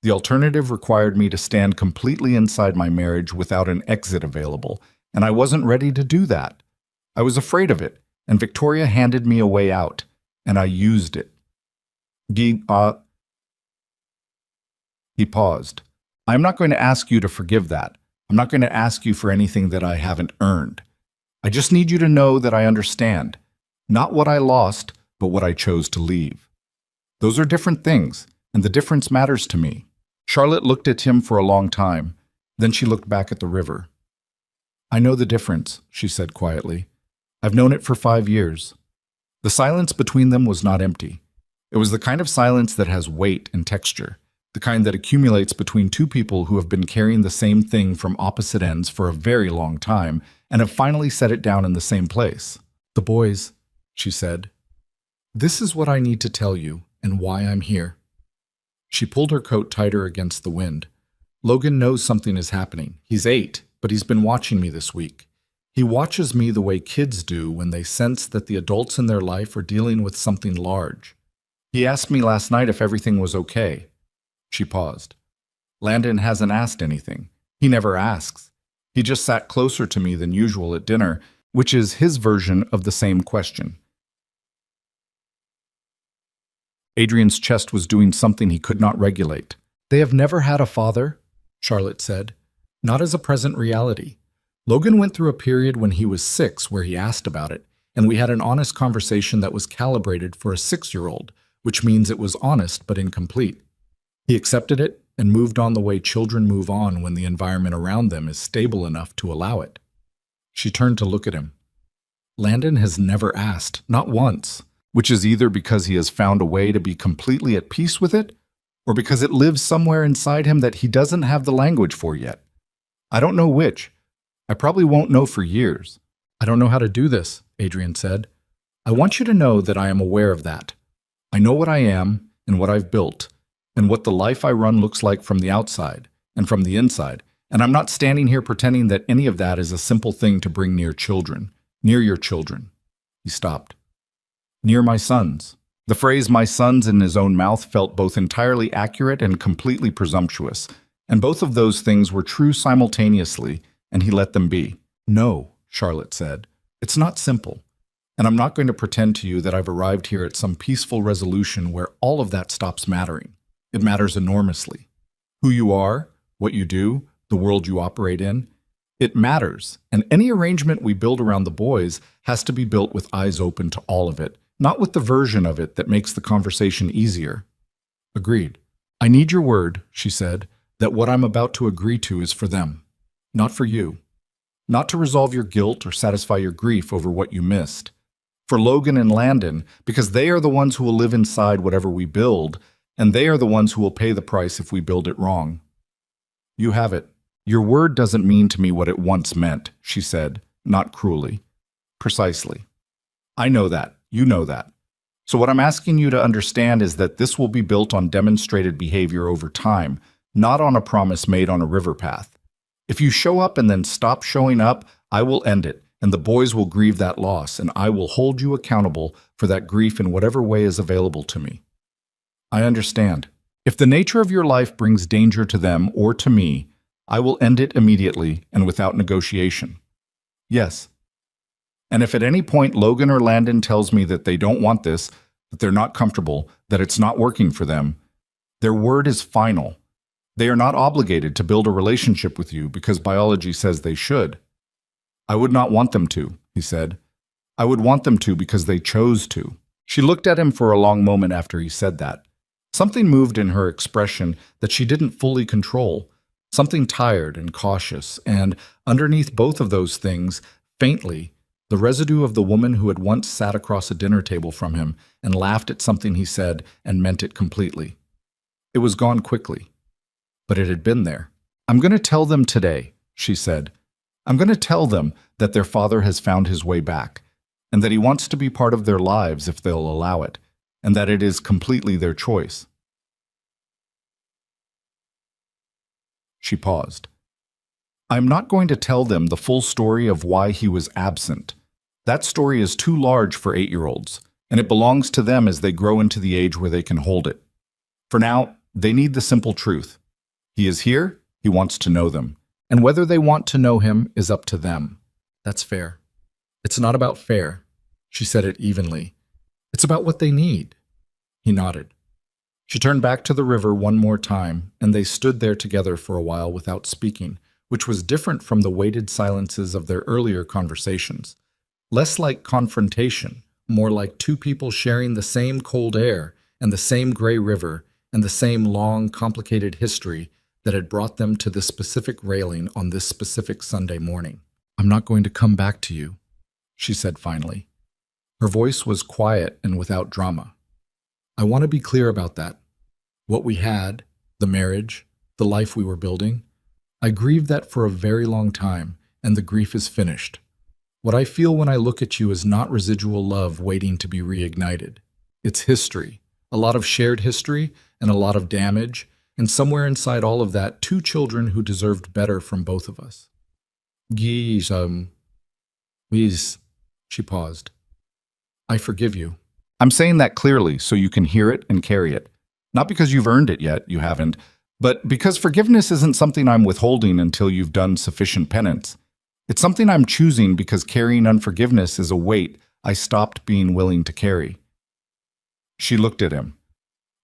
The alternative required me to stand completely inside my marriage without an exit available, and I wasn't ready to do that. I was afraid of it, and Victoria handed me a way out, and I used it. He paused. I'm not going to ask you to forgive that. I'm not going to ask you for anything that I haven't earned. I just need you to know that I understand. Not what I lost, but what I chose to leave. Those are different things, and the difference matters to me. Charlotte looked at him for a long time. Then she looked back at the river. I know the difference, she said quietly. I've known it for 5 years. The silence between them was not empty. It was the kind of silence that has weight and texture, the kind that accumulates between two people who have been carrying the same thing from opposite ends for a very long time and have finally set it down in the same place. The boys, she said. This is what I need to tell you and why I'm here. She pulled her coat tighter against the wind. Logan knows something is happening. He's 8, but he's been watching me this week. He watches me the way kids do when they sense that the adults in their life are dealing with something large. He asked me last night if everything was okay. She paused. Landon hasn't asked anything. He never asks. He just sat closer to me than usual at dinner, which is his version of the same question. Adrian's chest was doing something he could not regulate. They have never had a father, Charlotte said. Not as a present reality. Logan went through a period when he was 6 where he asked about it, and we had an honest conversation that was calibrated for a 6-year-old, which means it was honest but incomplete. He accepted it and moved on the way children move on when the environment around them is stable enough to allow it. She turned to look at him. Landon has never asked, not once, which is either because he has found a way to be completely at peace with it, or because it lives somewhere inside him that he doesn't have the language for yet. I don't know which. I probably won't know for years. I don't know how to do this, Adrian said. I want you to know that I am aware of that. I know what I am and what I've built, and what the life I run looks like from the outside and from the inside, and I'm not standing here pretending that any of that is a simple thing to bring near children, near your children. He stopped. Near my sons, The phrase "my son's in his own mouth" felt both entirely accurate and completely presumptuous, and both of those things were true simultaneously, and he let them be. "No," Charlotte said. "It's not simple. And I'm not going to pretend to you that I've arrived here at some peaceful resolution where all of that stops mattering. It matters enormously. Who you are, what you do, the world you operate in, it matters. And any arrangement we build around the boys has to be built with eyes open to all of it, not with the version of it that makes the conversation easier." "Agreed. I need your word," she said, "that what I'm about to agree to is for them, not for you. Not to resolve your guilt or satisfy your grief over what you missed. For Logan and Landon, because they are the ones who will live inside whatever we build, and they are the ones who will pay the price if we build it wrong." "You have it. Your word doesn't mean to me what it once meant," she said, not cruelly. "Precisely. I know that. You know that. So what I'm asking you to understand is that this will be built on demonstrated behavior over time, not on a promise made on a river path. If you show up and then stop showing up, I will end it, and the boys will grieve that loss, and I will hold you accountable for that grief in whatever way is available to me." "I understand. If the nature of your life brings danger to them or to me, I will end it immediately and without negotiation." "Yes. And if at any point Logan or Landon tells me that they don't want this, that they're not comfortable, that it's not working for them, their word is final. They are not obligated to build a relationship with you because biology says they should." "I would not want them to," he said. "I would want them to because they chose to." She looked at him for a long moment after he said that. Something moved in her expression that she didn't fully control, something tired and cautious, and underneath both of those things, faintly, the residue of the woman who had once sat across a dinner table from him and laughed at something he said and meant it completely. It was gone quickly, but it had been there. "I'm going to tell them today," she said. "I'm going to tell them that their father has found his way back, and that he wants to be part of their lives if they'll allow it, and that it is completely their choice." She paused. "I'm not going to tell them the full story of why he was absent. That story is too large for 8-year-olds, and it belongs to them as they grow into the age where they can hold it. For now, they need the simple truth. He is here, he wants to know them. And whether they want to know him is up to them." "That's fair." "It's not about fair." She said it evenly. "It's about what they need." He nodded. She turned back to the river one more time, and they stood there together for a while without speaking, which was different from the weighted silences of their earlier conversations. Less like confrontation, more like two people sharing the same cold air and the same gray river and the same long, complicated history that had brought them to this specific railing on this specific Sunday morning. "I'm not going to come back to you," she said finally. Her voice was quiet and without drama. "I want to be clear about that. What we had, the marriage, the life we were building, I grieved that for a very long time, and the grief is finished. What I feel when I look at you is not residual love waiting to be reignited. It's history, a lot of shared history and a lot of damage, and somewhere inside all of that, 2 children who deserved better from both of us." Please, she paused. "I forgive you. I'm saying that clearly so you can hear it and carry it. Not because you've earned it yet, you haven't, but because forgiveness isn't something I'm withholding until you've done sufficient penance. It's something I'm choosing because carrying unforgiveness is a weight I stopped being willing to carry." She looked at him.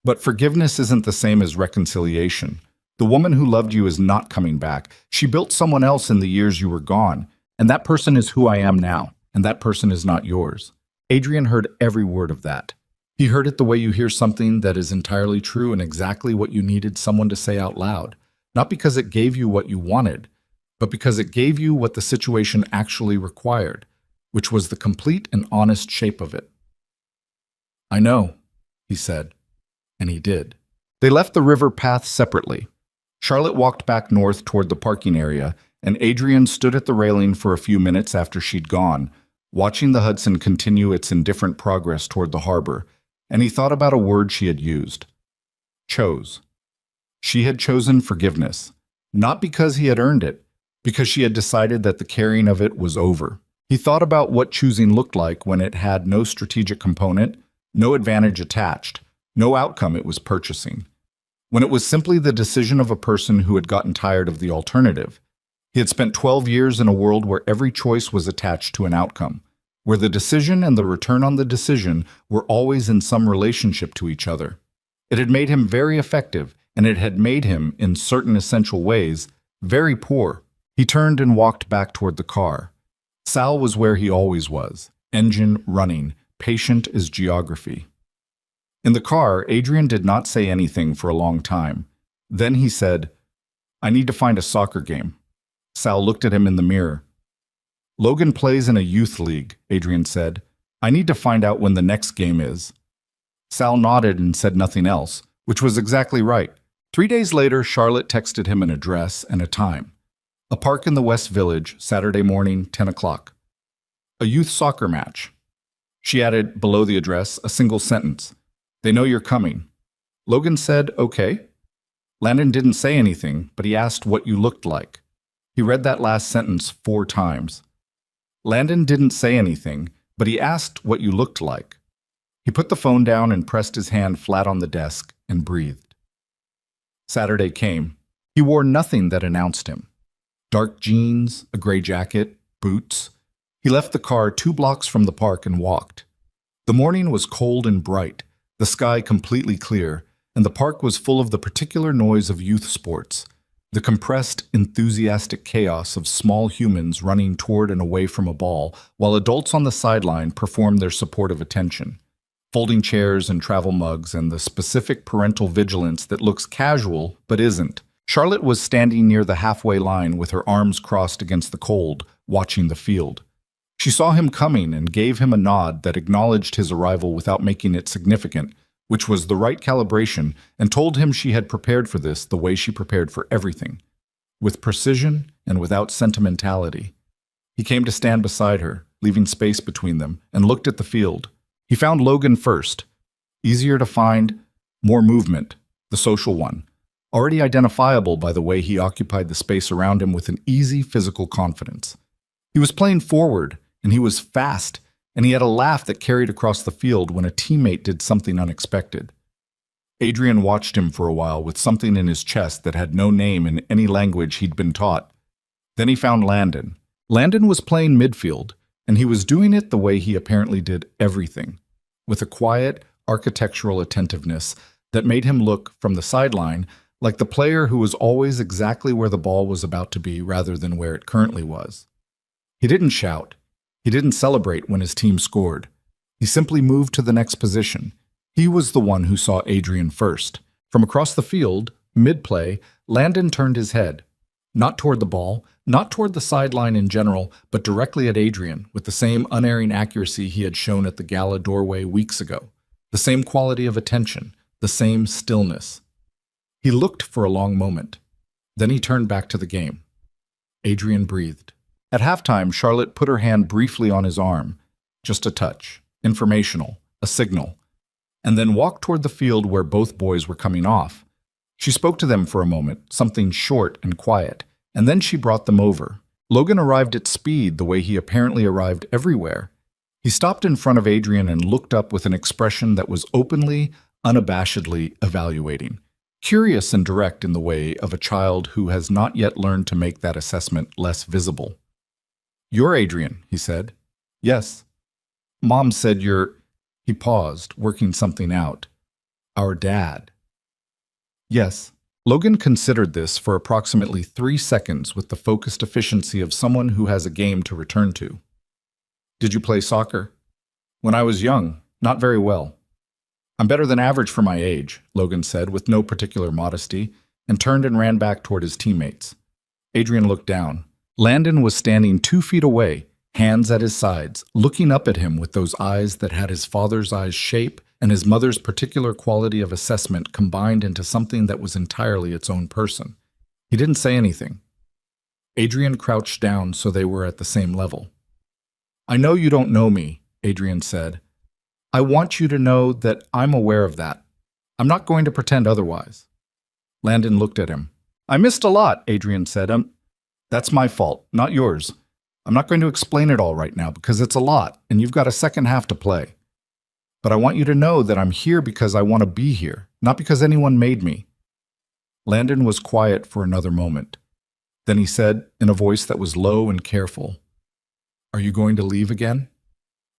"But forgiveness isn't the same as reconciliation. The woman who loved you is not coming back. She built someone else in the years you were gone, and that person is who I am now, and that person is not yours." Adrian heard every word of that. He heard it the way you hear something that is entirely true and exactly what you needed someone to say out loud, not because it gave you what you wanted, but because it gave you what the situation actually required, which was the complete and honest shape of it. "I know," he said. And he did. They left the river path separately. Charlotte walked back north toward the parking area, and Adrian stood at the railing for a few minutes after she'd gone, watching the Hudson continue its indifferent progress toward the harbor, and he thought about a word she had used. Chose. She had chosen forgiveness, not because he had earned it, because she had decided that the carrying of it was over. He thought about what choosing looked like when it had no strategic component, No advantage attached, no outcome it was purchasing. When it was simply the decision of a person who had gotten tired of the alternative. He had spent 12 years in a world where every choice was attached to an outcome, where the decision and the return on the decision were always in some relationship to each other. It had made him very effective, and it had made him, in certain essential ways, very poor. He turned and walked back toward the car. Sal was where he always was, engine running, patient as geography. In the car, Adrian did not say anything for a long time. Then he said, "I need to find a soccer game." Sal looked at him in the mirror. "Logan plays in a youth league," Adrian said. "I need to find out when the next game is." Sal nodded and said nothing else, which was exactly right. 3 days later, Charlotte texted him an address and a time. A park in the West Village, Saturday morning, 10 o'clock. A youth soccer match. She added, below the address, a single sentence. "They know you're coming." Logan said, "Okay." Landon didn't say anything, but he asked what you looked like. He read that last sentence 4 times. Landon didn't say anything, but he asked what you looked like. He put the phone down and pressed his hand flat on the desk and breathed. Saturday came. He wore nothing that announced him. Dark jeans, a gray jacket, boots. He left the car 2 blocks from the park and walked. The morning was cold and bright, the sky completely clear, and the park was full of the particular noise of youth sports, the compressed, enthusiastic chaos of small humans running toward and away from a ball, while adults on the sideline performed their supportive attention. Folding chairs and travel mugs and the specific parental vigilance that looks casual but isn't. Charlotte was standing near the halfway line with her arms crossed against the cold, watching the field. She saw him coming and gave him a nod that acknowledged his arrival without making it significant, which was the right calibration, and told him she had prepared for this the way she prepared for everything, with precision and without sentimentality. He came to stand beside her, leaving space between them, and looked at the field. He found Logan first. Easier to find, more movement, the social one, already identifiable by the way he occupied the space around him with an easy physical confidence. He was playing forward, and he was fast, and he had a laugh that carried across the field when a teammate did something unexpected. Adrian watched him for a while with something in his chest that had no name in any language he'd been taught. Then he found Landon. Landon was playing midfield, and he was doing it the way he apparently did everything, with a quiet, architectural attentiveness that made him look, from the sideline, like the player who was always exactly where the ball was about to be rather than where it currently was. He didn't shout. He didn't celebrate when his team scored. He simply moved to the next position. He was the one who saw Adrian first. From across the field, mid-play, Landon turned his head. Not toward the ball, not toward the sideline in general, but directly at Adrian, with the same unerring accuracy he had shown at the gala doorway weeks ago. The same quality of attention, the same stillness. He looked for a long moment. Then he turned back to the game. Adrian breathed. At halftime, Charlotte put her hand briefly on his arm. Just a touch, informational, a signal. And then walked toward the field where both boys were coming off. She spoke to them for a moment, something short and quiet, and then she brought them over. Logan arrived at speed the way he apparently arrived everywhere. He stopped in front of Adrian and looked up with an expression that was openly, unabashedly evaluating. Curious and direct in the way of a child who has not yet learned to make that assessment less visible. "You're Adrian," he said. "Yes." "Mom said you're—" He paused, working something out. "Our dad." "Yes." Logan considered this for approximately 3 seconds with the focused efficiency of someone who has a game to return to. "Did you play soccer?" "When I was young, not very well." "I'm better than average for my age," Logan said with no particular modesty, and turned and ran back toward his teammates. Adrian looked down. Landon was standing 2 feet away, hands at his sides, looking up at him with those eyes that had his father's eyes' shape and his mother's particular quality of assessment combined into something that was entirely its own person. He didn't say anything. Adrian crouched down so they were at the same level. "I know you don't know me," Adrian said. "I want you to know that I'm aware of that. I'm not going to pretend otherwise." Landon looked at him. "I missed a lot," Adrian said. "That's my fault, not yours. I'm not going to explain it all right now because it's a lot, and you've got a second half to play." But I want you to know that I'm here because I want to be here, not because anyone made me." Landon was quiet for another moment. Then he said, in a voice that was low and careful, "Are you going to leave again?"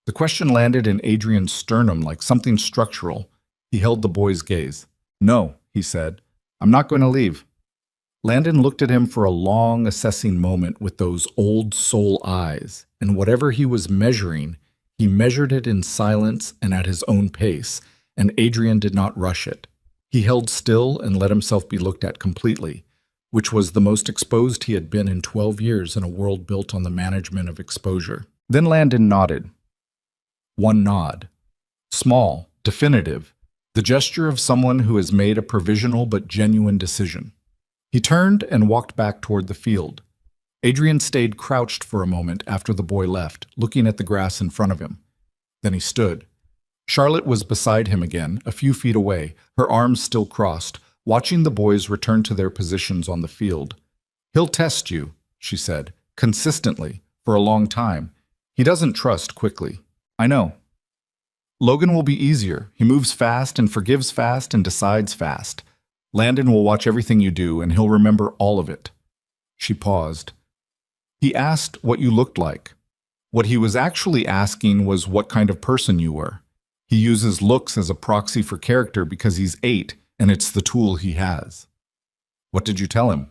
The question landed in Adrian's sternum like something structural. He held the boy's gaze. "No," he said. "I'm not going to leave." Landon looked at him for a long, assessing moment with those old soul eyes, and whatever he was measuring, he measured it in silence and at his own pace, and Adrian did not rush it. He held still and let himself be looked at completely, which was the most exposed he had been in 12 years in a world built on the management of exposure. Then Landon nodded. One nod. Small, definitive, the gesture of someone who has made a provisional but genuine decision. He turned and walked back toward the field. Adrian stayed crouched for a moment after the boy left, looking at the grass in front of him. Then he stood. Charlotte was beside him again, a few feet away, her arms still crossed, watching the boys return to their positions on the field. "He'll test you," she said, "consistently, for a long time. He doesn't trust quickly. I know. Logan will be easier. He moves fast and forgives fast and decides fast. Landon will watch everything you do, and he'll remember all of it." She paused. "He asked what you looked like. What he was actually asking was what kind of person you were. He uses looks as a proxy for character because he's 8, and it's the tool he has." "What did you tell him?"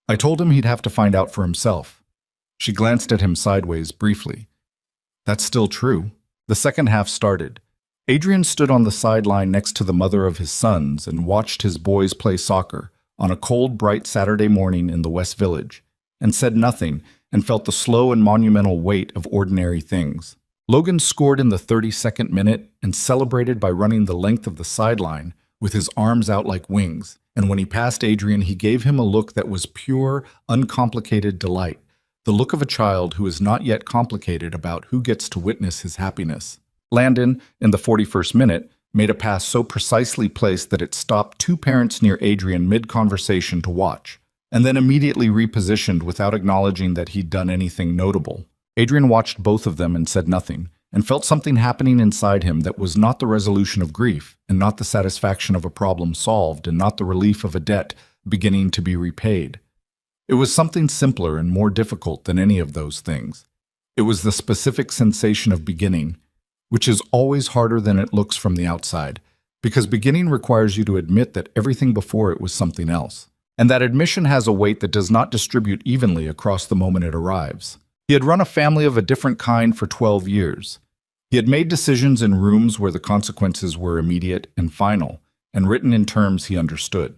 "I told him he'd have to find out for himself." She glanced at him sideways briefly. "That's still true." The second half started. Adrian stood on the sideline next to the mother of his sons and watched his boys play soccer on a cold, bright Saturday morning in the West Village, and said nothing and felt the slow and monumental weight of ordinary things. Logan scored in the 32nd minute and celebrated by running the length of the sideline with his arms out like wings, and when he passed Adrian, he gave him a look that was pure, uncomplicated delight, the look of a child who is not yet complicated about who gets to witness his happiness. Landon, in the 41st minute, made a pass so precisely placed that it stopped two parents near Adrian mid-conversation to watch, and then immediately repositioned without acknowledging that he'd done anything notable. Adrian watched both of them and said nothing, and felt something happening inside him that was not the resolution of grief, and not the satisfaction of a problem solved, and not the relief of a debt beginning to be repaid. It was something simpler and more difficult than any of those things. It was the specific sensation of beginning, which is always harder than it looks from the outside, because beginning requires you to admit that everything before it was something else, and that admission has a weight that does not distribute evenly across the moment it arrives. He had run a family of a different kind for 12 years. He had made decisions in rooms where the consequences were immediate and final, and written in terms he understood.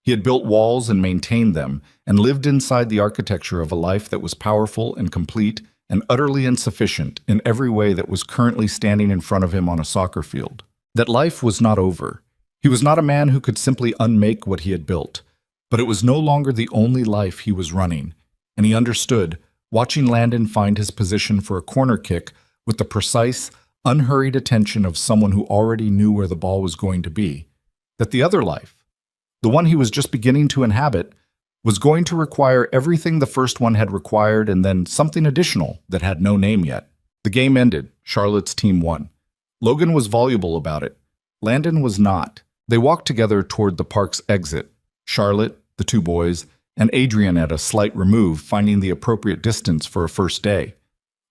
He had built walls and maintained them, and lived inside the architecture of a life that was powerful and complete and utterly insufficient in every way that was currently standing in front of him on a soccer field. That life was not over. He was not a man who could simply unmake what he had built, but it was no longer the only life he was running, and he understood, watching Landon find his position for a corner kick with the precise, unhurried attention of someone who already knew where the ball was going to be, that the other life, the one he was just beginning to inhabit, was going to require everything the first one had required and then something additional that had no name yet. The game ended. Charlotte's team won. Logan was voluble about it. Landon was not. They walked together toward the park's exit. Charlotte, the two boys, and Adrian at a slight remove, finding the appropriate distance for a first day.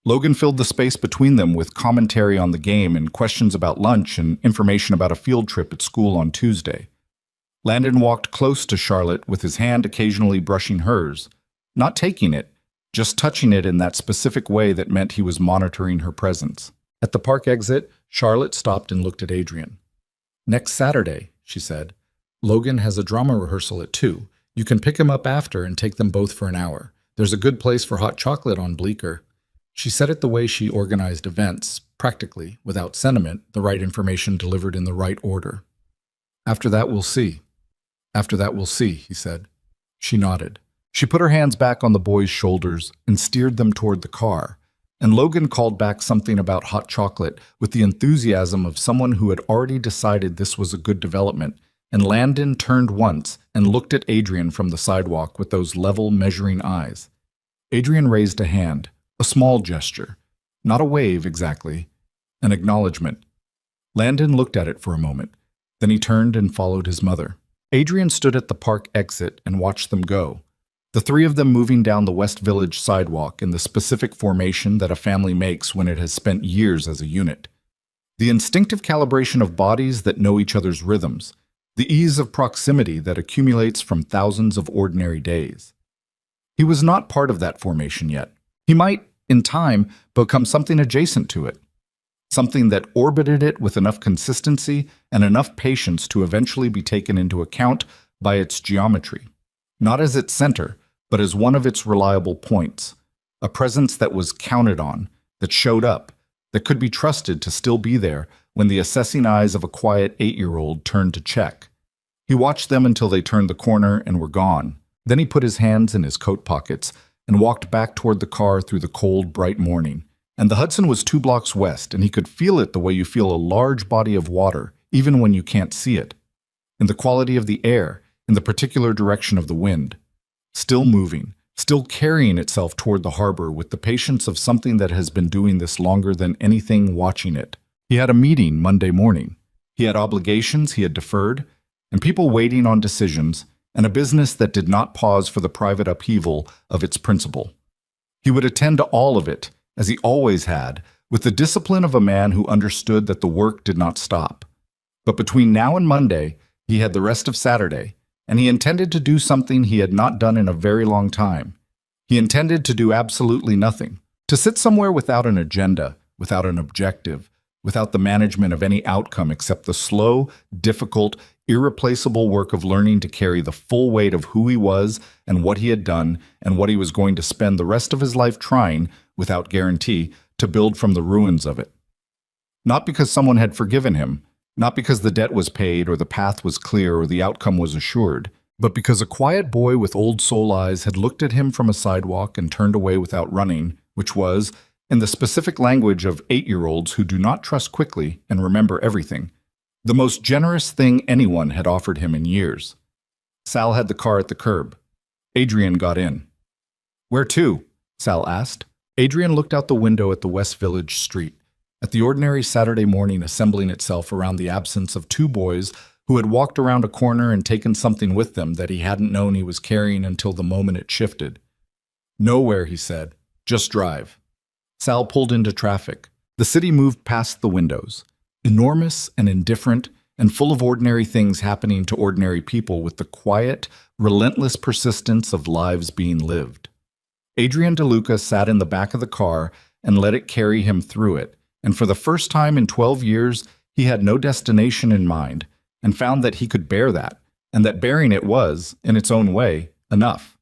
Logan filled the space between them with commentary on the game and questions about lunch and information about a field trip at school on Tuesday. Landon walked close to Charlotte with his hand occasionally brushing hers, not taking it, just touching it in that specific way that meant he was monitoring her presence. At the park exit, Charlotte stopped and looked at Adrian. "Next Saturday," she said. "Logan has a drama rehearsal at 2. You can pick him up after and take them both for an hour. There's a good place for hot chocolate on Bleecker." She said it the way she organized events, practically, without sentiment, the right information delivered in the right order. "After that, we'll see." "After that, we'll see," he said. She nodded. She put her hands back on the boys' shoulders and steered them toward the car, and Logan called back something about hot chocolate with the enthusiasm of someone who had already decided this was a good development, and Landon turned once and looked at Adrian from the sidewalk with those level, measuring eyes. Adrian raised a hand, a small gesture, not a wave exactly, an acknowledgement. Landon looked at it for a moment. Then he turned and followed his mother. Adrian stood at the park exit and watched them go. The three of them moving down the West Village sidewalk in the specific formation that a family makes when it has spent years as a unit. The instinctive calibration of bodies that know each other's rhythms. The ease of proximity that accumulates from thousands of ordinary days. He was not part of that formation yet. He might, in time, become something adjacent to it. Something that orbited it with enough consistency and enough patience to eventually be taken into account by its geometry. Not as its center, but as one of its reliable points. A presence that was counted on, that showed up, that could be trusted to still be there when the assessing eyes of a quiet 8-year-old turned to check. He watched them until they turned the corner and were gone. Then he put his hands in his coat pockets and walked back toward the car through the cold, bright morning. And the Hudson was 2 blocks west, and he could feel it the way you feel a large body of water, even when you can't see it. In the quality of the air, in the particular direction of the wind. Still moving, still carrying itself toward the harbor with the patience of something that has been doing this longer than anything watching it. He had a meeting Monday morning. He had obligations he had deferred, and people waiting on decisions, and a business that did not pause for the private upheaval of its principal. He would attend to all of it, as he always had, with the discipline of a man who understood that the work did not stop. But between now and Monday, he had the rest of Saturday, and he intended to do something he had not done in a very long time. He intended to do absolutely nothing, to sit somewhere without an agenda, without an objective, without the management of any outcome except the slow, difficult, irreplaceable work of learning to carry the full weight of who he was and what he had done and what he was going to spend the rest of his life trying, without guarantee, to build from the ruins of it. Not because someone had forgiven him, not because the debt was paid or the path was clear or the outcome was assured, but because a quiet boy with old soul eyes had looked at him from a sidewalk and turned away without running, which was, in the specific language of 8-year-olds who do not trust quickly and remember everything, the most generous thing anyone had offered him in years. Sal had the car at the curb. Adrian got in. "Where to?" Sal asked. Adrian looked out the window at the West Village street, at the ordinary Saturday morning assembling itself around the absence of 2 boys who had walked around a corner and taken something with them that he hadn't known he was carrying until the moment it shifted. "Nowhere," he said. "Just drive." Sal pulled into traffic. The city moved past the windows, enormous and indifferent and full of ordinary things happening to ordinary people with the quiet, relentless persistence of lives being lived. Adrian DeLuca sat in the back of the car and let it carry him through it, and for the first time in 12 years, he had no destination in mind, and found that he could bear that, and that bearing it was, in its own way, enough.